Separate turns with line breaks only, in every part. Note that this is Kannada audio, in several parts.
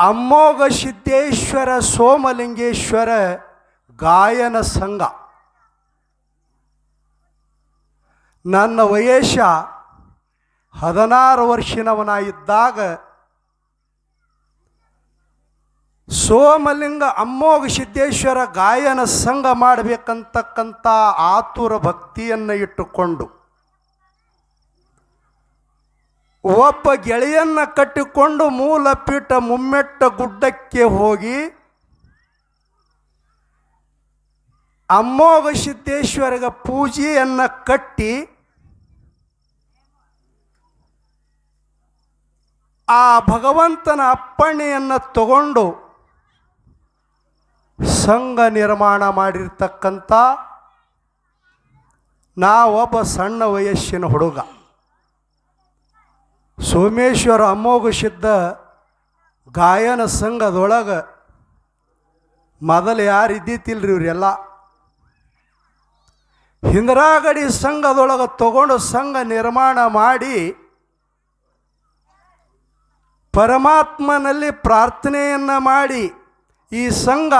ಅಮೋಘ ಸಿದ್ದೇಶ್ವರ ಸೋಮಲಿಂಗೇಶ್ವರ ಗಾಯನ ಸಂಘ. ನನ್ನ ವಯಸ್ಸ 16 ವರ್ಷನವನಾಗಿದ್ದಾಗ ಸೋಮಲಿಂಗ ಅಮೋಘ ಸಿದ್ದೇಶ್ವರ ಗಾಯನ ಸಂಘ ಮಾಡಬೇಕಂತಕ್ಕಂಥ ಆತುರ ಭಕ್ತಿಯನ್ನು ಇಟ್ಟುಕೊಂಡು ಒಬ್ಬ ಗೆಳೆಯನ್ನ ಕಟ್ಟಿಕೊಂಡು ಮೂಲಪೀಠ ಮುಮ್ಮೆಟ್ಟ ಗುಡ್ಡಕ್ಕೆ ಹೋಗಿ ಅಮೋಘ ಸಿದ್ದೇಶ್ವರಗ ಪೂಜೆಯನ್ನು ಕಟ್ಟಿ ಆ ಭಗವಂತನ ಅಪ್ಪಣೆಯನ್ನು ತಗೊಂಡು ಸಂಘ ನಿರ್ಮಾಣ ಮಾಡಿರ್ತಕ್ಕಂಥ ನಾವೊಬ್ಬ ಸಣ್ಣ ವಯಸ್ಸಿನ ಹುಡುಗ. ಸೋಮೇಶ್ವರ ಅಮೋಘ ಸಿದ್ಧ ಗಾಯನ ಸಂಘದೊಳಗೆ ಮೊದಲು ಯಾರು ಇದ್ದಿತ್ತಿಲ್ರಿ ಇವರೆಲ್ಲ. ಹಿಂದ್ರಾಗಡಿ ಸಂಘದೊಳಗೆ ತಗೊಂಡು ಸಂಘ ನಿರ್ಮಾಣ ಮಾಡಿ ಪರಮಾತ್ಮನಲ್ಲಿ ಪ್ರಾರ್ಥನೆಯನ್ನು ಮಾಡಿ ಈ ಸಂಘ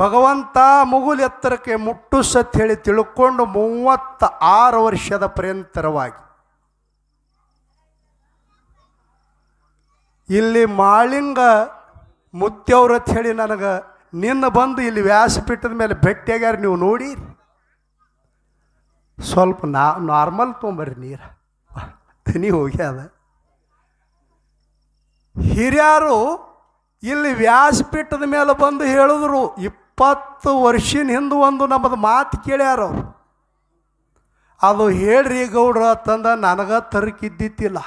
ಭಗವಂತ ಮುಗುಲ್ ಎತ್ತರಕ್ಕೆ ಮುಟ್ಟು ಸತ್ ಹೇಳಿ ತಿಳ್ಕೊಂಡು 36 ವರ್ಷದ ಪರ್ಯಂತರವಾಗಿ ಇಲ್ಲಿ ಮಾಳಿಂಗ ಮುತ್ಯವ್ರತ್ ಹೇಳಿ ನನಗೆ ನಿನ್ನ ಬಂದು ಇಲ್ಲಿ ವ್ಯಾಸಪೀಠದ ಮೇಲೆ ಭೇಟಿಯಾಗ್ಯಾರ, ನೀವು ನೋಡಿ ಸ್ವಲ್ಪ ನಾರ್ಮಲ್ ತೊಗೊಂಬರ್ರಿ ನೀರು ತನಿ ಹೋಗ್ಯಾದ. ಹಿರಿಯರು ಇಲ್ಲಿ ವ್ಯಾಸಪೀಠದ ಮೇಲೆ ಬಂದು ಹೇಳಿದ್ರು. 20 ವರ್ಷದ ಹಿಂದೆ ಒಂದು ನಮ್ಮದು ಮಾತು ಕೇಳ್ಯಾರ. ಅದು ಹೇಳ್ರಿ ಗೌಡ್ರ ತಂದ ನನಗೆ ತರಕಿದ್ದಿತ್ತಿಲ್ಲ.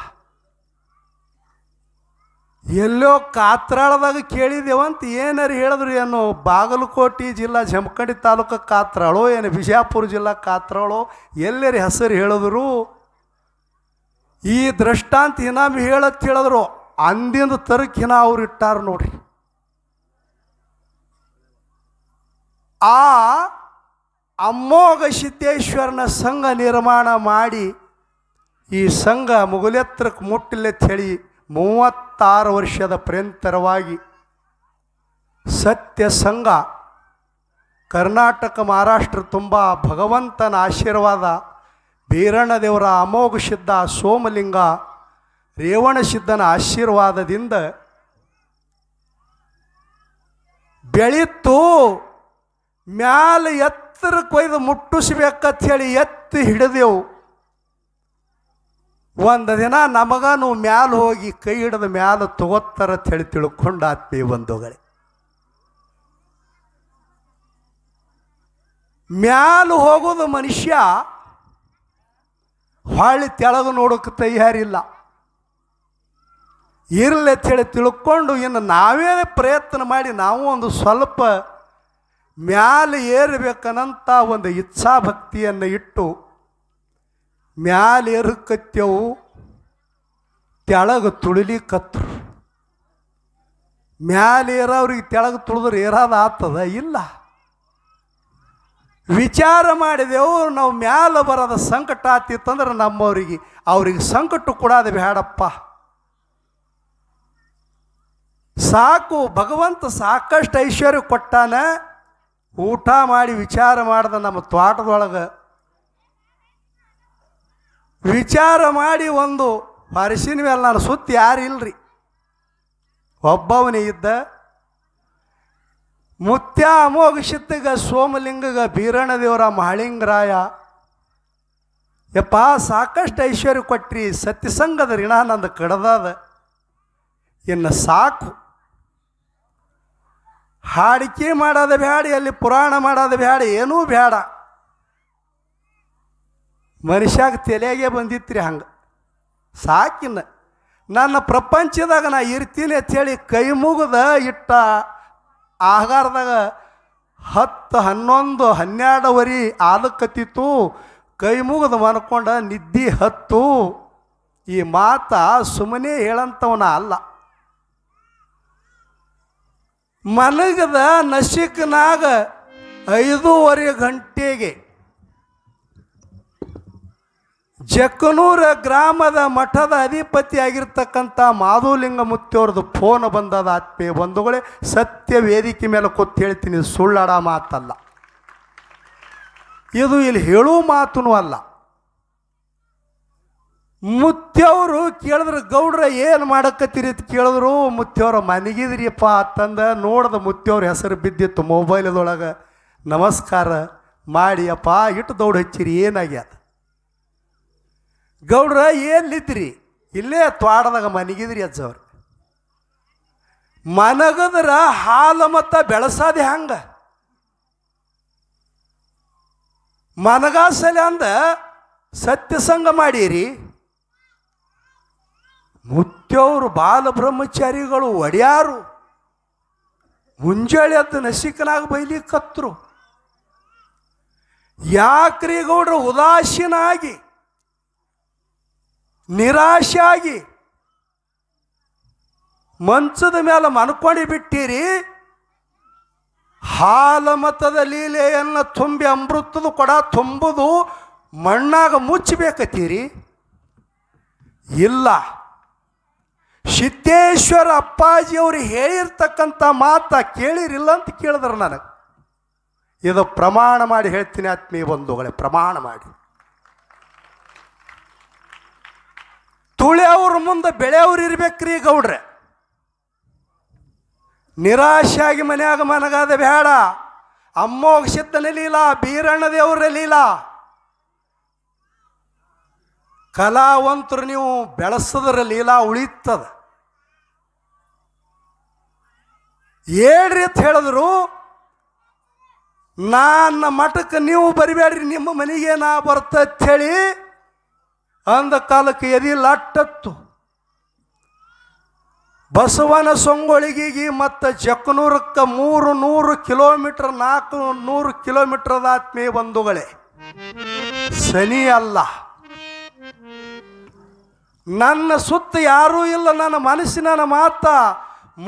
ಎಲ್ಲೋ ಕಾತ್ರಾಳದಾಗ ಕೇಳಿದೇವಂತ ಏನಾರು ಹೇಳಿದ್ರು. ಏನು ಬಾಗಲಕೋಟೆ ಜಿಲ್ಲಾ ಜಮಖಂಡಿ ತಾಲೂಕು ಕಾತ್ರಾಳೋ ಏನು ಬಿಜಾಪುರ ಜಿಲ್ಲಾ ಕಾತ್ರಾಳೋ ಎಲ್ಲರಿ ಹೆಸರು ಹೇಳಿದ್ರು. ಈ ದೃಷ್ಟಾಂತ ಇನಾಮಿ ಹೇಳತ್ ಹೇಳಿದ್ರು. ಅಂದಿಂದ ತರಕಿನ ಅವ್ರು ಇಟ್ಟಾರ ನೋಡ್ರಿ. ಆ ಅಮೋಘ ಸಿದ್ದೇಶ್ವರನ ಸಂಘ ನಿರ್ಮಾಣ ಮಾಡಿ ಈ ಸಂಘ ಮುಗುಲೆತ್ರಕ್ಕೆ ಮುಟ್ಟಿಲೆತ್ ಹೇಳಿ 36 ವರ್ಷದ ಪರ್ಯಂತರವಾಗಿ ಸತ್ಯ ಸಂಘ ಕರ್ನಾಟಕ ಮಹಾರಾಷ್ಟ್ರ ತುಂಬ ಭಗವಂತನ ಆಶೀರ್ವಾದ, ಬೀರಣ್ಣ ದೇವರ ಅಮೋಘ ಸಿದ್ಧ ಸೋಮಲಿಂಗ ರೇವಣ ಸಿದ್ಧನ ಆಶೀರ್ವಾದದಿಂದ ಬೆಳೀತು. ಮ್ಯಾಲ ಎತ್ತರಕ್ಕೆ ಒಯ್ದು ಮುಟ್ಟಿಸ್ಬೇಕಂತ ಹೇಳಿ ಎತ್ತಿ ಹಿಡಿದೆವು. ಒಂದು ದಿನ ನಮಗನು ಮ್ಯಾಲ ಹೋಗಿ ಕೈ ಹಿಡಿದ ಮ್ಯಾಲ ತಗೋತಾರಂತ ಹೇಳಿ ತಿಳ್ಕೊಂಡು ಆತ್ಮೀಯ ಬಂಧುಗಳೇ, ಮ್ಯಾಲ ಹೋಗೋದು ಮನುಷ್ಯ ಹೊಳ್ಳಿ ತೆಳಗೆ ನೋಡೋಕೆ ತಯಾರಿಲ್ಲ. ಇರಲಿ ಅಂತ ಹೇಳಿ ತಿಳ್ಕೊಂಡು ಇನ್ನು ನಾವೇ ಪ್ರಯತ್ನ ಮಾಡಿ ನಾವು ಒಂದು ಸ್ವಲ್ಪ ಮ್ಯಾಲೆ ಏರಬೇಕನ್ನಂಥ ಒಂದು ಇಚ್ಛಾಭಕ್ತಿಯನ್ನು ಇಟ್ಟು ಮ್ಯಾಲೆ ಏರಕತ್ತೆವು. ತೆಳಗೆ ತುಳಿಲಿಕ್ಕತ್ರು. ಮ್ಯಾಲೆ ಏರೋರಿಗೆ ತೆಳಗೆ ತುಳಿದ್ರೆ ಏರಾದ ಆಗ್ತದ ಇಲ್ಲ. ವಿಚಾರ ಮಾಡಿದೆವು, ನಾವು ಮ್ಯಾಲೆ ಬರೋದ ಸಂಕಟ ಆತಿತ್ತಂದ್ರೆ ಅವ್ರಿಗೆ ಸಂಕಟ ಕೊಡೋದು ಬೇಡಪ್ಪ, ಸಾಕು ಭಗವಂತ ಸಾಕಷ್ಟು ಐಶ್ವರ್ಯ ಕೊಟ್ಟಾನ. ಊಟ ಮಾಡಿ ವಿಚಾರ ಮಾಡ್ದ ನಮ್ಮ ತೋಟದೊಳಗೆ ವಿಚಾರ ಮಾಡಿ ಒಂದು ಪರಿಸಿನ ಮೇಲೆ ನಾನು ಸುತ್ತಿ ಯಾರು ಇಲ್ರಿ, ಒಬ್ಬವನೇ ಇದ್ದ. ಮುತ್ಯ ಅಮೋಘ ಸಿದ್ಧಗ ಸೋಮಲಿಂಗಗ ಬೀರಣ್ಣ ದೇವರ ಮಹಳಿಂಗರಾಯ ಯಪ್ಪ ಸಾಕಷ್ಟು ಐಶ್ವರ್ಯ ಕೊಟ್ರಿ, ಸತ್ಯಸಂಗದ ಋಣ ನಂದು ಕಡದಾದ, ಇನ್ನು ಸಾಕು. ಹಾಡಿಕೆ ಮಾಡೋದು ಬೇಡ, ಅಲ್ಲಿ ಪುರಾಣ ಮಾಡೋದು ಬೇಡ, ಏನೂ ಬೇಡ. ಮನುಷ್ಯಾಗ ತಲೆಯಾಗೆ ಬಂದಿತ್ರಿ ಹಂಗೆ. ಸಾಕಿನ್ನ ನನ್ನ ಪ್ರಪಂಚದಾಗ ನಾ ಇರ್ತೀನಿ ಅಂಥೇಳಿ ಕೈ ಮುಗಿದ ಇಟ್ಟ ಆಹಾರದಾಗ 10, 11, 12 ಆಲಕ್ಕತ್ತಿತ್ತು. ಕೈ ಮುಗಿದು ಮನ್ಕೊಂಡ ನಿದ್ದೆ ಹತ್ತು. ಈ ಮಾತ ಸುಮ್ಮನೆ ಹೇಳಂತವನ ಅಲ್ಲ. ಮಲಗದ ನಸಿಕನಾಗ 5:30 ಗಂಟೆಗೆ ಜಕ್ಕನೂರ ಗ್ರಾಮದ ಮಠದ ಅಧಿಪತಿ ಆಗಿರ್ತಕ್ಕಂಥ ಮಾಧುಲಿಂಗ ಮುತ್ತಿಯವ್ರದ್ದು ಫೋನ್ ಬಂದದ ಆತ್ಮೀಯ ಬಂಧುಗಳೇ. ಸತ್ಯ ವೇದಿಕೆ ಮೇಲೆ ಕೂತು ಹೇಳ್ತೀನಿ, ಸುಳ್ಳಾಡ ಮಾತಲ್ಲ ಇದು, ಇಲ್ಲಿ ಹೇಳೋ ಮಾತೂ ಅಲ್ಲ. ಮುತ್ಯವರು ಕೇಳಿದ್ರು, ಗೌಡ್ರ ಏನು ಮಾಡಕತ್ತೀರಿ ಅಂತ ಕೇಳಿದ್ರು. ಮುತ್ಯವ್ರ ಮನೆಗಿದ್ರಿಯಪ್ಪ ಅಂತಂದ ನೋಡ್ದ ಮುತ್ಯವ್ರ ಹೆಸರು ಬಿದ್ದಿತ್ತು ಮೊಬೈಲದೊಳಗೆ. ನಮಸ್ಕಾರ ಮಾಡಿ ಅಪ್ಪ ಇಟ್ಟು ದೌಡ್ ಹಚ್ಚಿರಿ, ಏನಾಗ್ಯದ? ಗೌಡ್ರ ಎಲ್ಲಿದ್ರಿ? ಇಲ್ಲೇ ತ್ವಾಡದಾಗ ಮನೆಗಿದ್ರಿ ಅಜ್ಜವ್ರು. ಮನಗದ್ರ ಹಾಲು ಮತ್ತ ಬೆಳಸಾದೆ ಹಂಗ ಮನಗಾಸಲೆ ಅಂದ ಸತ್ಯಸಂಗ ಮಾಡೀರಿ. ಮುತ್ಯವರು ಬಾಲ ಬ್ರಹ್ಮಚಾರಿಗಳು ಒಡ್ಯಾರು. ಮುಂಜಾಳೆ ಅದ್ದು ನಸಿಕನಾಗ ಬೈಲಿಕತ್ರು. ಯಾಕ್ರಿ ಗೌಡ್ರ ಉದಾಸೀನ ಆಗಿ ನಿರಾಶೆ ಆಗಿ ಮಂಚದ ಮೇಲೆ ಮನ್ಕೊಂಡು ಬಿಟ್ಟಿರಿ? ಹಾಲ ಮತದ ಲೀಲೆಯನ್ನು ತುಂಬಿ ಅಮೃತದ ಕೊಡ ತುಂಬುದು ಮಣ್ಣಾಗ ಮುಚ್ಚಬೇಕತ್ತೀರಿ? ಇಲ್ಲ. ಸಿದ್ದೇಶ್ವರ ಅಪ್ಪಾಜಿಯವರು ಹೇಳಿರ್ತಕ್ಕಂಥ ಮಾತ ಕೇಳಿರಿಲ್ಲ ಅಂತ ಕೇಳಿದ್ರು ನನಗೆ. ಇದು ಪ್ರಮಾಣ ಮಾಡಿ ಹೇಳ್ತೀನಿ ಆತ್ಮೀಯ ಬಂಧುಗಳೇ, ಪ್ರಮಾಣ ಮಾಡಿ. ತುಳಿಯವ್ರ ಮುಂದೆ ಬೆಳೆಯವ್ರು ಇರ್ಬೇಕ್ರಿ ಗೌಡ್ರೆ. ನಿರಾಶೆಯಾಗಿ ಮನ್ಯಾಗ ಮನಗಾದ ಬೇಡ. ಅಮ್ಮೋಗ ಸಿದ್ದನಲ್ಲಿಲ್ಲ, ಬೀರಣ್ಣ ದೇವರಲ್ಲಿಲ್ಲ. ಕಲಾವಂತರು ನೀವು ಬೆಳೆಸೋದ್ರ ಲೀಲಾ ಉಳಿತದ. ಹೇಳ್ರಿ ಅಂತ ಹೇಳಿದ್ರು. ನನ್ನ ಮಠಕ್ಕೆ ನೀವು ಬರಿಬೇಡ್ರಿ, ನಿಮ್ಮ ಮನೆಗೆ ನಾ ಬರ್ತಂತ ಹೇಳಿ ಅಂದ ಕಾಲಕ್ಕೆ ಎದಿ ಲಟ್ಟತ್ತು. ಬಸವನ ಸೊಂಗೊಳಿಗೆ ಮತ್ತು ಜಕ್ಕನೂರಕ್ಕೆ 300 ಕಿಲೋಮೀಟರ್, 400 ಕಿಲೋಮೀಟರ್ದ ಆತ್ಮೀಯ ಬಂಧುಗಳೇ, ಸನಿ ಅಲ್ಲ. ನನ್ನ ಸುತ್ತ ಯಾರೂ ಇಲ್ಲ. ನನ್ನ ಮನಸ್ಸಿನ ಮಾತ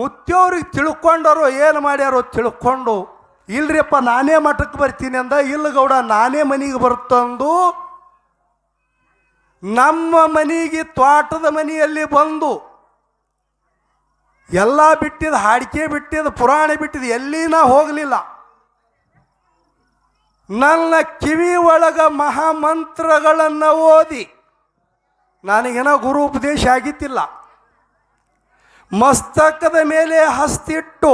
ಮುತ್ಯೋರಿಗೆ ತಿಳ್ಕೊಂಡರೋ ಏನು ಮಾಡ್ಯಾರೋ ತಿಳ್ಕೊಂಡು, ಇಲ್ರಿಯಪ್ಪ ನಾನೇ ಮಠಕ್ಕೆ ಬರ್ತೀನಿ ಅಂದ. ಇಲ್ಲ ಗೌಡ ನಾನೇ ಮನೆಗೆ ಬರ್ತಂದು ನಮ್ಮ ಮನೆಗೆ ತ್ವಾಟದ ಮನೆಯಲ್ಲಿ ಬಂದು ಎಲ್ಲ ಬಿಟ್ಟಿದ್ದು, ಹಾಡಿಕೆ ಬಿಟ್ಟಿದ್ದು, ಪುರಾಣ ಬಿಟ್ಟಿದ್ದು, ಎಲ್ಲಿನ ಹೋಗಲಿಲ್ಲ. ನನ್ನ ಕಿವಿ ಒಳಗ ಮಹಾಮಂತ್ರಗಳನ್ನು ಓದಿ, ನನಗೇನೋ ಗುರು ಉಪದೇಶ ಆಗಿತ್ತಿಲ್ಲ, ಮಸ್ತಕದ ಮೇಲೆ ಹಸ್ತಿಟ್ಟು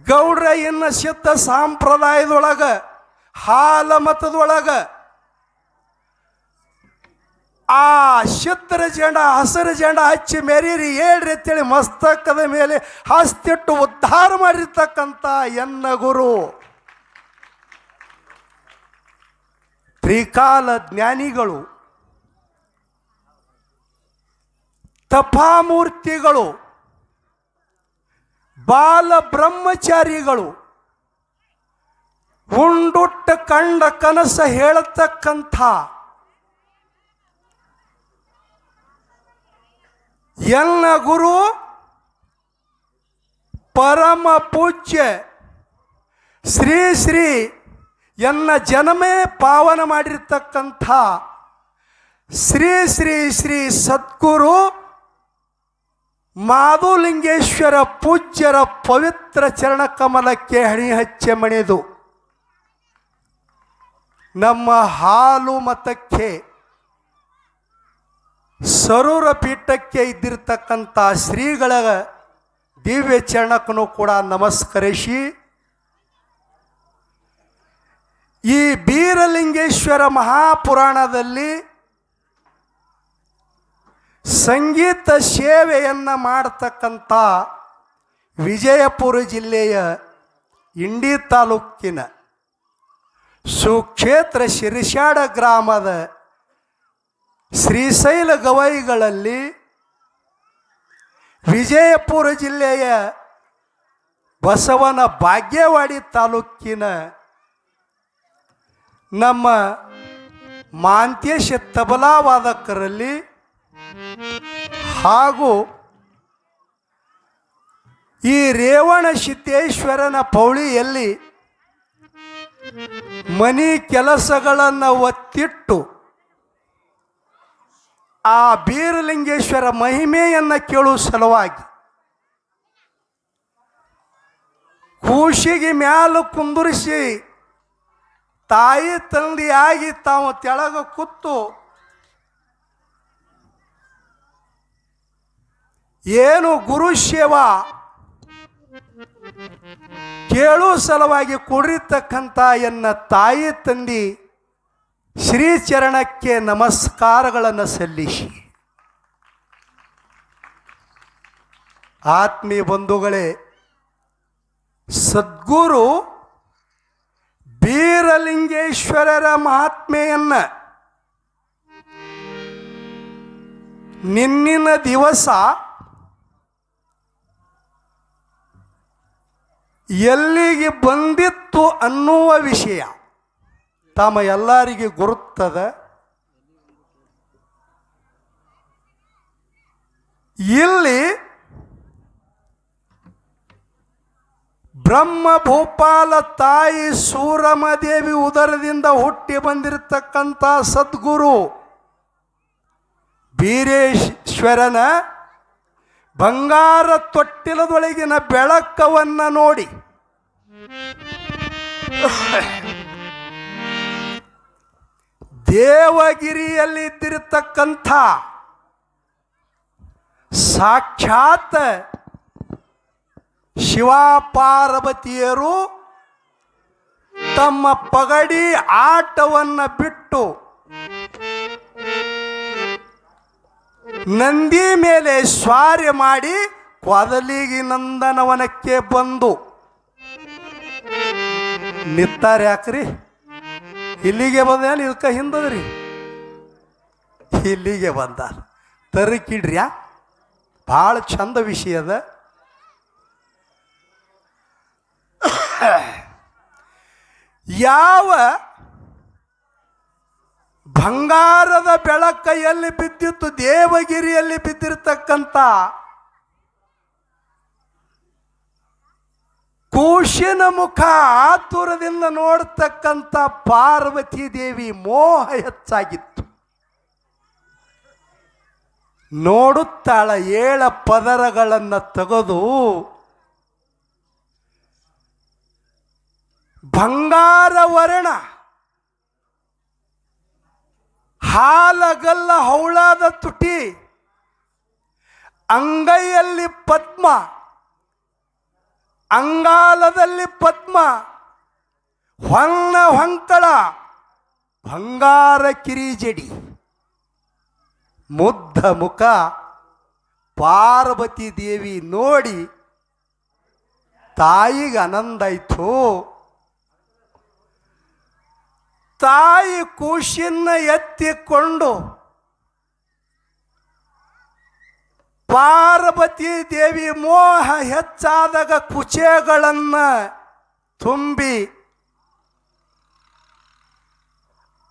ಗೌಡ್ರ ಇನ್ನ ಸಿದ್ಧ ಸಂಪ್ರದಾಯದೊಳಗೆ ಹಾಲ ಮತದೊಳಗೆ ಆ ಸಿದ್ಧರ ಜೆಂಡ, ಹಸಿರು ಜೆಂಡ ಹಚ್ಚಿ ಮೆರೀರಿ ಹೇಳ್ರಿ ಅಂತೇಳಿ ಮಸ್ತಕದ ಮೇಲೆ ಹಸ್ತಿಟ್ಟು ಉದ್ಧಾರ ಮಾಡಿರ್ತಕ್ಕಂಥ ಎನ್ನ ಗುರು ತ್ರಿಕಾಲ ಜ್ಞಾನಿಗಳು, ತಪಾಮೂರ್ತಿಗಳು, ಬಾಲ ಬ್ರಹ್ಮಚಾರಿಗಳು, ಉಂಡುಟ್ಟ ಕಂಡ ಕನಸ ಹೇಳತಕ್ಕಂಥ ಎನ್ನ ಗುರು ಪರಮ ಪೂಜ್ಯ ಶ್ರೀ ಶ್ರೀ ಎನ್ನ ಜನಮೇ ಪಾವನ ಮಾಡಿರ್ತಕ್ಕಂಥ ಶ್ರೀ ಶ್ರೀ ಶ್ರೀ ಸದ್ಗುರು ಮಾಧುಲಿಂಗೇಶ್ವರ ಪೂಜ್ಯರ ಪವಿತ್ರ ಚರಣಕಮಲಕ್ಕೆ ಹಣಿ ಹಚ್ಚೆ ಮಣಿದು ನಮ್ಮ ಹಾಲು ಮತಕ್ಕೆ ಸರೂರ ಪೀಠಕ್ಕೆ ಇದ್ದಿರ್ತಕ್ಕಂಥ ಶ್ರೀಗಳ ದಿವ್ಯ ಚರಣಕ್ಕೂ ಕೂಡ ನಮಸ್ಕರಿಸಿ, ಈ ಬೀರಲಿಂಗೇಶ್ವರ ಮಹಾಪುರಾಣದಲ್ಲಿ ಸಂಗೀತ ಸೇವೆಯನ್ನು ಮಾಡತಕ್ಕಂಥ ವಿಜಯಪುರ ಜಿಲ್ಲೆಯ ಇಂಡಿ ತಾಲೂಕಿನ ಸುಕ್ಷೇತ್ರ ಶಿರಸಾಡ ಗ್ರಾಮದ ಶ್ರೀಶೈಲ ಗವಾಯಿಗಳಲ್ಲಿ, ವಿಜಯಪುರ ಜಿಲ್ಲೆಯ ಬಸವನ ಬಾಗೇವಾಡಿ ತಾಲೂಕಿನ ನಮ್ಮ ಮಾಂತೇಶ ತಬಲಾವಾದಕರಲ್ಲಿ ಹಾಗೂ ಈ ರೇವಣ ಸಿದ್ದೇಶ್ವರನ ಪೌಳಿಯಲ್ಲಿ ಮನಿ ಕೆಲಸಗಳನ್ನು ಒತ್ತಿಟ್ಟು ಆ ಬೀರಲಿಂಗೇಶ್ವರ ಮಹಿಮೆಯನ್ನು ಕೇಳುವ ಸಲುವಾಗಿ ಕೂಶಿಗೆ ಮ್ಯಾಲ ಕುಂದುರಿಸಿ ತಾಯಿ ತಂದೆಯಾಗಿ ತಾವು ತೆಳಗ ಕೂತು ಏನು ಗುರು ಸೇವಾ ಕೇಳು ಸಲುವಾಗಿ ಕುಡಿರ್ತಕ್ಕಂಥ ಎನ್ನ ತಾಯಿ ತಂದೆ ಶ್ರೀಚರಣಕ್ಕೆ ನಮಸ್ಕಾರಗಳನ್ನು ಸಲ್ಲಿಸಿ ಆತ್ಮೀಯ ಬಂಧುಗಳೇ, ಸದ್ಗುರು ಬೀರಲಿಂಗೇಶ್ವರರ ಮಹಾತ್ಮೆಯನ್ನು ನಿನ್ನಿನ ದಿವಸ ಎಲ್ಲಿಗೆ ಬಂದಿತ್ತು ಅನ್ನುವ ವಿಷಯ ತಮ್ಮ ಎಲ್ಲರಿಗೆ ಗುರುತದ. ಇಲ್ಲಿ ಬ್ರಹ್ಮ ಭೂಪಾಲ ತಾಯಿ ಸೂರಮದೇವಿ ಉದರದಿಂದ ಹುಟ್ಟಿ ಬಂದಿರತಕ್ಕಂಥ ಸದ್ಗುರು ಬೀರೇಶ್ವರನ ಬಂಗಾರ ತೊಟ್ಟಿಲದೊಳಗಿನ ಬೆಳಕವನ್ನು ನೋಡಿ ದೇವಗಿರಿಯಲ್ಲಿ ಇದ್ದಿರತಕ್ಕಂಥ ಸಾಕ್ಷಾತ್ ಶಿವಪಾರ್ವತಿಯರು ತಮ್ಮ ಪಗಡಿ ಆಟವನ್ನು ಬಿಟ್ಟು ನಂದಿ ಮೇಲೆ ಸ್ವಾರಿ ಮಾಡಿ ಕೊದಲಿಗಿ ನಂದನವನಕ್ಕೆ ಬಂದು ನಿತ್ತಾರೆ. ಯಾಕ್ರಿ ಇಲ್ಲಿಗೆ ಬಂದೇನು ಇದಕ್ಕೆ ಹಿಂದದ್ರಿ? ಇಲ್ಲಿಗೆ ಬಂದ ತರಕಿಡ್ರ್ಯಾ ಭಾಳ ಚಂದ ವಿಷಯದ. ಯಾವ ಬಂಗಾರದ ಬೆಳಕ ಎಲ್ಲಿ ಬಿದ್ದಿತ್ತು, ದೇವಗಿರಿಯಲ್ಲಿ ಬಿದ್ದಿರ್ತಕ್ಕಂಥ ಕೂಶಿನ ಮುಖ ಆತುರದಿಂದ ನೋಡ್ತಕ್ಕಂಥ ಪಾರ್ವತಿ ದೇವಿ ಮೋಹ ಹೆಚ್ಚಾಗಿತ್ತು. ನೋಡುತ್ತಾಳ, 7 ಪದರಗಳನ್ನು ತೆಗೆದು ಬಂಗಾರ ವರ್ಣ ಹಾಲಗಲ್ಲ ಹೌಳಾದ ತುಟಿ, ಅಂಗೈಯಲ್ಲಿ ಪದ್ಮ, ಅಂಗಾಲದಲ್ಲಿ ಪದ್ಮ, ಹೊನ್ನ ಹೊಂಕಳ ಬಂಗಾರ ಕಿರಿಜಡಿ, ಮುದ್ದ ಮುಖ ಪಾರ್ವತಿ ದೇವಿ ನೋಡಿ ತಾಯಿಗೆ ಆನಂದ ಆಯಿತು. ತಾಯಿ ಕೂಶಿನ ಎತ್ತಿಕೊಂಡು ಪಾರ್ವತಿ ದೇವಿ ಮೋಹ ಹೆಚ್ಚಾದಾಗ ಕುಚೆಗಳನ್ನು ತುಂಬಿ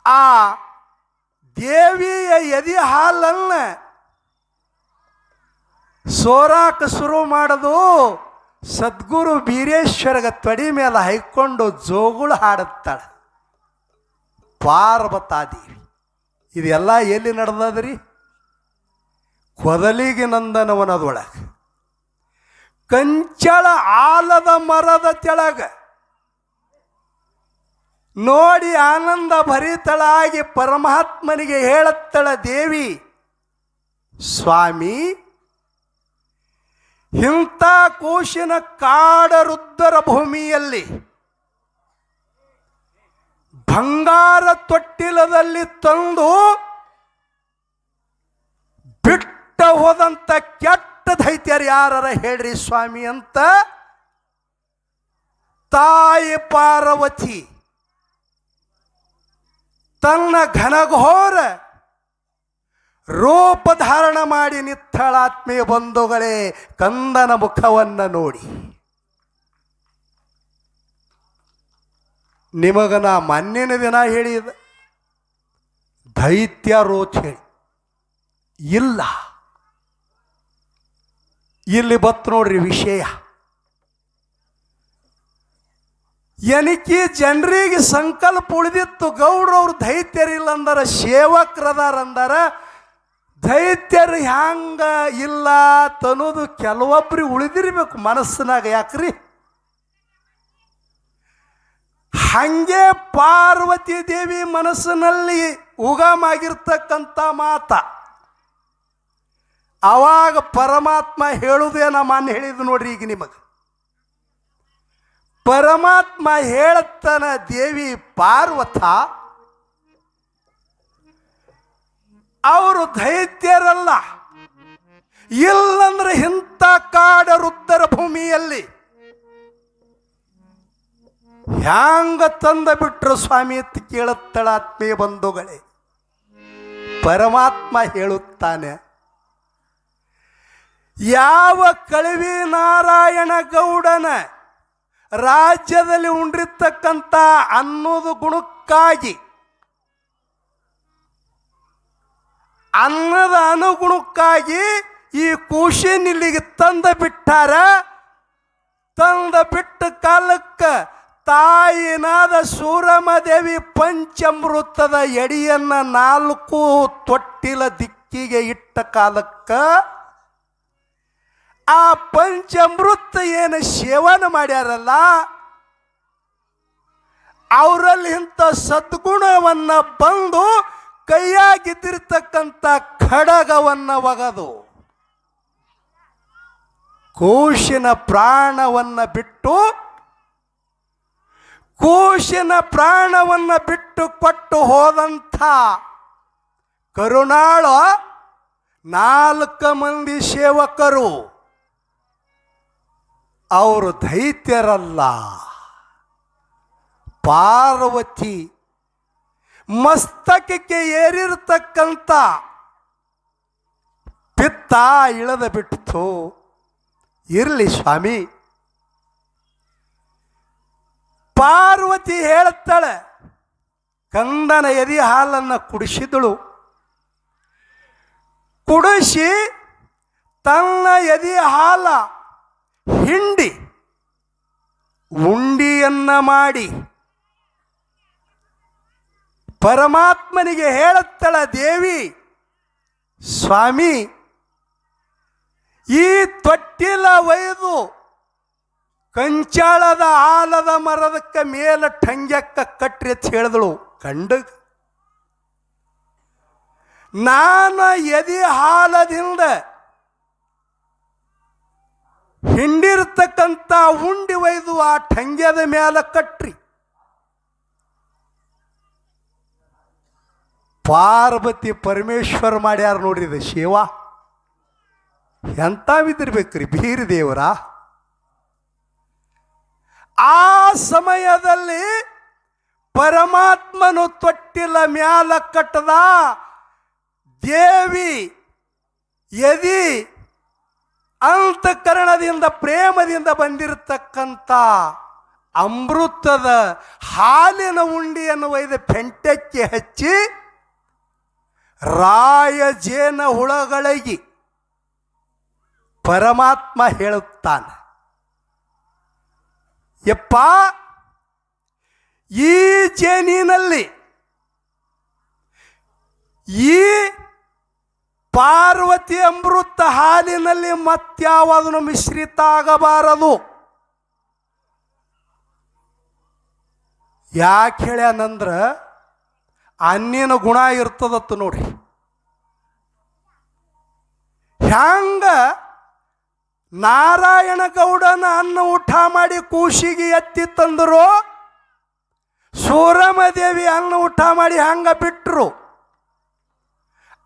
ಆ ದೇವಿಯ ಎದೆ ಹಾಲನ್ನು ಸೋರಾಕ ಶುರು ಮಾಡೋದು. ಸದ್ಗುರು ಬೀರೇಶ್ವರಗ ತೊಡಿ ಮೇಲೆ ಹೈಕೊಂಡು ಜೋಗುಳು ಹಾಡುತ್ತಾಳೆ ಪಾರ್ವತಾದೇವಿ. ಇದೆಲ್ಲ ಎಲ್ಲಿ ನಡೆದದ್ರಿ? ಕೊದಲಿಗೆ ನಂದನವನದೊಳಗೆ ಕಂಚಳ ಆಲದ ಮರದ ತೆಳಗ ನೋಡಿ ಆನಂದ ಭರಿತಳಾಗಿ ಪರಮಾತ್ಮನಿಗೆ ಹೇಳುತ್ತಳ ದೇವಿ, ಸ್ವಾಮಿ, ಇಂಥ ಕೂಶಿನ ಕಾಡರುದ್ದರ ಭೂಮಿಯಲ್ಲಿ ಬಂಗಾರ ತೊಟ್ಟಿಲದಲ್ಲಿ ತಂದು ಬಿಟ್ಟ ಹೋದಂಥ ಕೆಟ್ಟ ದೈತ್ಯರು ಯಾರ ಹೇಳ್ರಿ ಸ್ವಾಮಿ ಅಂತ ತಾಯಿ ಪಾರ್ವತಿ ತನ್ನ ಘನಘೋರ ರೂಪ ಧಾರಣ ಮಾಡಿ ನಿತ್ತಳಾತ್ಮೀಯ ಬಂಧುಗಳೇ, ಕಂದನ ಮುಖವನ್ನು ನೋಡಿ. ನಿಮಗ ನಾ ಮೊನ್ನಿನ ದಿನ ಹೇಳಿದ ದೈತ್ಯ ರೋಚ ಹೇಳಿ ಇಲ್ಲ, ಇಲ್ಲಿ ಬತ್ತು ನೋಡ್ರಿ ವಿಷಯ. ಎನಿಕಿ ಜನರಿಗೆ ಸಂಕಲ್ಪ ಉಳಿದಿತ್ತು, ಗೌಡ್ರವ್ರು ದೈತ್ಯರಿಲ್ಲ ಅಂದಾರ, ಸೇವಕರದಾರ ಅಂದಾರ. ದೈತ್ಯರು ಹ್ಯಾಂಗ ಇಲ್ಲ ತನ್ನೋದು ಕೆಲವೊಬ್ರಿಗೆ ಉಳಿದಿರ್ಬೇಕು ಮನಸ್ಸಿನಾಗ. ಯಾಕ್ರಿ? ಹಂಗೆ ಪಾರ್ವತಿ ದೇವಿ ಮನಸ್ಸಿನಲ್ಲಿ ಉಗಮಾಗಿರ್ತಕ್ಕಂಥ ಮಾತ. ಅವಾಗ ಪರಮಾತ್ಮ ಹೇಳುವುದೇನ ಮಾನ್ಯ ಹೇಳಿದ್ದು ನೋಡ್ರಿ. ಈಗ ನಿಮಗೆ ಪರಮಾತ್ಮ ಹೇಳತ್ತನ, ದೇವಿ ಪಾರ್ವತ ಅವರು ದೈತ್ಯರಲ್ಲ, ಇಲ್ಲಂದ್ರೆ ಇಂಥ ಕಾಡ ರುದ್ರ ಭೂಮಿಯಲ್ಲಿ ಹ್ಯಾಂಗ ತಂದ ಬಿಟ್ರು ಸ್ವಾಮಿ ಅಂತ ಕೇಳುತ್ತಳ. ಆತ್ಮೀಯ ಬಂಧುಗಳೇ, ಪರಮಾತ್ಮ ಹೇಳುತ್ತಾನೆ, ಯಾವ ಕಳವಿ ನಾರಾಯಣ ಗೌಡನ ರಾಜ್ಯದಲ್ಲಿ ಉಂಡಿರ್ತಕ್ಕಂಥ ಅನ್ನೋದು ಗುಣಕ್ಕಾಗಿ, ಅನ್ನದ ಅನುಗುಣಕ್ಕಾಗಿ ಈ ಕೂಶಿನ ಇಲ್ಲಿಗೆ ತಂದ ಬಿಟ್ಟಾರ. ತಂದ ಬಿಟ್ಟ ಕಾಲಕ್ಕೆ ತಾಯಿನಾದ ಸೂರಮದೇವಿ ಪಂಚಾಮೃತದ ಎಡಿಯನ್ನ 4 ತೊಟ್ಟಿಲ ದಿಕ್ಕಿಗೆ ಇಟ್ಟ ಕಾಲಕ್ಕ ಆ ಪಂಚಾಮೃತ ಏನು ಸೇವನೆ ಮಾಡ್ಯಾರಲ್ಲ, ಅವರಲ್ಲಿ ಇಂಥ ಸದ್ಗುಣವನ್ನ ಬಂದು ಕೈಯಾಗಿದ್ದಿರ್ತಕ್ಕಂಥ ಖಡಗವನ್ನ ಒಗೆದು ಕೂಶಿನ ಪ್ರಾಣವನ್ನ ಬಿಟ್ಟು, ಕೂಶಿನ ಪ್ರಾಣವನ್ನ ಬಿಟ್ಟು ಕೊಟ್ಟು ಹೋದಂಥ ಕರುಣಾಳ 4 ಮಂದಿ ಸೇವಕರು ಅವರು ದೈತ್ಯರಲ್ಲ. ಪಾರ್ವತಿ ಮಸ್ತಕಕ್ಕೆ ಏರಿರ್ತಕ್ಕಂಥ ಪಿತ್ತ ಇಳದ ಬಿಟ್ಟು, ಇರಲಿ ಸ್ವಾಮಿ. ಪಾರ್ವತಿ ಹೇಳುತ್ತಾಳೆ, ಕಂದನ ಎದೆ ಹಾಲನ್ನು ಕುಡಿಸಿದಳು. ಕುಡಿಸಿ ತನ್ನ ಎದೆ ಹಾಲ ಹಿಂಡಿ ಉಂಡಿಯನ್ನ ಮಾಡಿ ಪರಮಾತ್ಮನಿಗೆ ಹೇಳುತ್ತಳ, ದೇವಿ ಸ್ವಾಮಿ ಈ ತೊಟ್ಟಿಲ ಒಯ್ದು ಕಂಚಾಳದ ಆಲದ ಮರದಕ್ಕೆ ಮೇಲೆ ಟಂಗ್ಯಕ್ಕ ಕಟ್ರಿ ಅಂತ ಹೇಳಿದಳು. ಕಂಡ ನಾನು ಎದೆ ಹಾಲದಿಂದ ಹಿಂಡಿರ್ತಕ್ಕಂಥ ಉಂಡಿ ಒಯ್ದು ಆ ಟಂಗ್ಯದ ಮೇಲೆ ಕಟ್ರಿ. ಪಾರ್ವತಿ ಪರಮೇಶ್ವರ ಮಾಡ್ಯಾರ ನೋಡ್ರಿ. ಇದು ಶಿವ ಎಂತ ಬಿದ್ದಿರ್ಬೇಕ್ರಿ, ಬೀರಿ ದೇವರ. ಆ ಸಮಯದಲ್ಲಿ ಪರಮಾತ್ಮನು ತೊಟ್ಟಿಲ ಮ್ಯಾಲ ಕಟ್ಟದ ದೇವಿ ಎದಿ ಅಂತಃಕರಣದಿಂದ ಪ್ರೇಮದಿಂದ ಬಂದಿರತಕ್ಕಂಥ ಅಮೃತದ ಹಾಲಿನ ಉಂಡಿಯನ್ನು ಒಯ್ದ ಪೆಂಟಕ್ಕೆ ಹಚ್ಚಿ ರಾಯಜೇನ ಹುಳಗಳಿಗೆ ಪರಮಾತ್ಮ ಹೇಳುತ್ತಾನೆ, ಯಪ್ಪ ಈ ಜೇನಿನಲ್ಲಿ ಈ ಪಾರ್ವತಿ ಅಮೃತ ಹಾಲಿನಲ್ಲಿ ಮತ್ಯಾವುದನ್ನು ಮಿಶ್ರಿತ ಆಗಬಾರದು. ಯಾಕೆ ಹೇಳ್ಯಾನಂದ್ರ ಅನ್ನಿನ ಗುಣ ಇರ್ತದತ್ತು ನೋಡ್ರಿ. ಹ್ಯಾಂಗ ನಾರಾಯಣ ಗೌಡನ ಅನ್ನ ಊಟ ಮಾಡಿ ಕೂಸಿಗೆ ಎತ್ತಿ ತಂದರು, ಸೂರಮದೇವಿ ಅನ್ನ ಊಟ ಮಾಡಿ ಹಂಗ ಬಿಟ್ಟರು.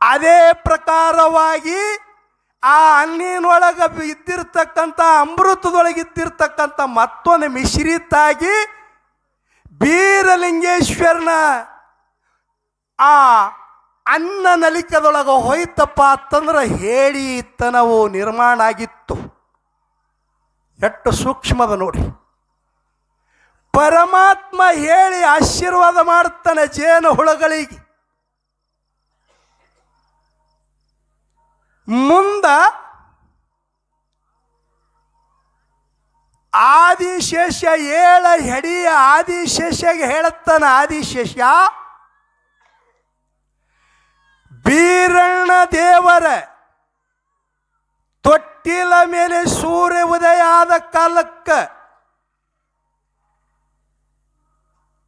ಅದೇ ಪ್ರಕಾರವಾಗಿ ಆ ಅನ್ನಿನೊಳಗೆ ಇದ್ದಿರ್ತಕ್ಕಂಥ ಅಮೃತದೊಳಗೆ ಇದ್ದಿರ್ತಕ್ಕಂಥ ಮತ್ತೊಂದು ಮಿಶ್ರಿತಾಗಿ ಬೀರಲಿಂಗೇಶ್ವರನ ಆ ಅನ್ನ ನಲಿಕದೊಳಗೆ ಹೋಯ್ತಪ್ಪ ಅಂತಂದ್ರೆ ಹೇಳಿ ತನವು ನಿರ್ಮಾಣ ಆಗಿತ್ತು. ಎಷ್ಟು ಸೂಕ್ಷ್ಮದ ನೋಡಿ. ಪರಮಾತ್ಮ ಹೇಳಿ ಆಶೀರ್ವಾದ ಮಾಡ್ತಾನೆ ಜೇನು ಹುಳಗಳಿಗೆ. ಮುಂದ ಆ ಆದಿಶೇಷ ಏಳ ಹೆಡಿಯ ಆದಿಶೇಷಗೆ ಹೇಳುತ್ತಾನ, ಆದಿಶೇಷ ಬೀರಣ್ಣ ದೇವರ ತೊಟ್ಟಿಲ ಮೇಲೆ ಸೂರ್ಯ ಉದಯ ಆದ ಕಾಲಕ್ಕೆ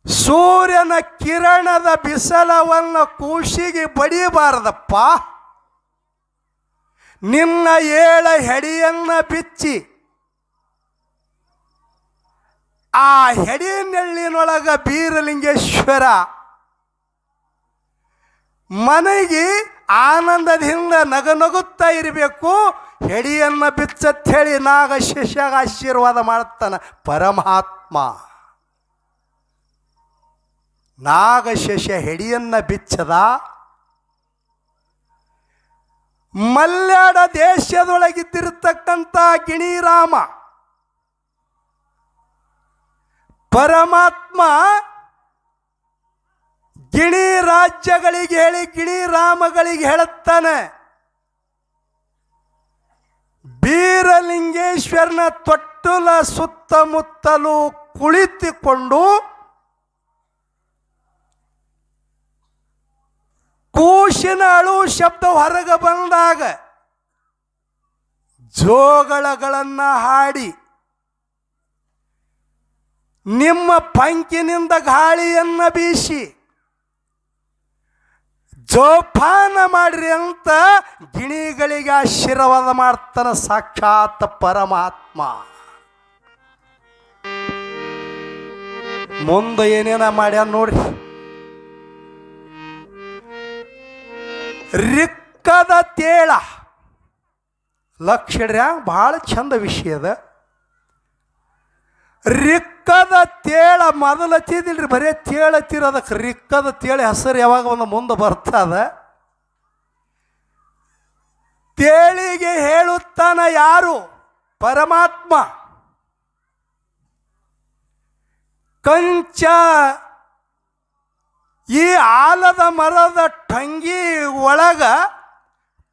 ಸೂರ್ಯನ ಕಿರಣದ ಬಿಸಲವನ್ನು ಕೂಸಿಗೆ ಬಡಿಯಬಾರದಪ್ಪ. ನಿನ್ನ ಏಳ ಹೆಡಿಯನ್ನ ಬಿಚ್ಚಿ ಆ ಹೆಡಿನೆಳ್ಳಿನೊಳಗ ಬೀರಲಿಂಗೇಶ್ವರ ಮನೆಗೆ ಆನಂದದಿಂದ ನಗನಗುತ್ತಾ ಇರಬೇಕು. ಹೆಡಿಯನ್ನ ಬಿಚ್ಚತ್ ಹೇಳಿ ನಾಗಶೇಷಾಗ ಆಶೀರ್ವಾದ ಮಾಡುತ್ತಾನ ಪರಮಾತ್ಮ. ನಾಗಶೇಷ ಹೆಡಿಯನ್ನ ಬಿಚ್ಚದ. ಮಲ್ಯಾಡ ದೇಶದೊಳಗಿದ್ದಿರತಕ್ಕಂಥ ಗಿಣಿರಾಮ ಪರಮಾತ್ಮ ಗಿಣಿ ರಾಜ್ಯಗಳಿಗೆ ಹೇಳಿ ಗಿಣಿರಾಮಗಳಿಗೆ ಹೇಳುತ್ತಾನೆ, ಬೀರಲಿಂಗೇಶ್ವರನ ತೊಟ್ಟಲ ಸುತ್ತಮುತ್ತಲೂ ಕುಳಿತುಕೊಂಡು ಕೂಸಿನ ಅಳು ಶಬ್ದ ಹೊರಗೆ ಬಂದಾಗ ಜೋಗಳನ್ನ ಹಾಡಿ ನಿಮ್ಮ ಪಂಕಿನಿಂದ ಗಾಳಿಯನ್ನ ಬೀಸಿ ಜೋಪಾನ ಮಾಡ್ರಿ ಅಂತ ಗಿಣಿಗಳಿಗೆ ಆಶೀರ್ವಾದ ಮಾಡ್ತಾನ ಸಾಕ್ಷಾತ್ ಪರಮಾತ್ಮ. ಮುಂದೆ ಏನೇನ ಮಾಡ್ಯಾನ ನೋಡ್ರಿ. ರಿಕ್ಕದ ತೇಳ ಲಕ್ಷಡ್ರ ಬಹಳ ಚಂದ ವಿಷಯದ. ರಿಕ್ಕದ ತೇಳ ಮೊದಲು ಹಚ್ಚಿದಿಲ್ರಿ, ಬರೇ ತೇಳ ಹಚ್ಚಿರೋದಕ್ಕೆ ರಿಕ್ಕದ ತೇಳ ಹೆಸರು ಯಾವಾಗ ಒಂದು ಮುಂದೆ ಬರ್ತದ. ತೇಳಿಗೆ ಹೇಳುತ್ತಾನ ಯಾರು? ಪರಮಾತ್ಮ. ಕಂಚ ಈ ಆಲದ ಮರದ ಟಂಗಿ ಒಳಗ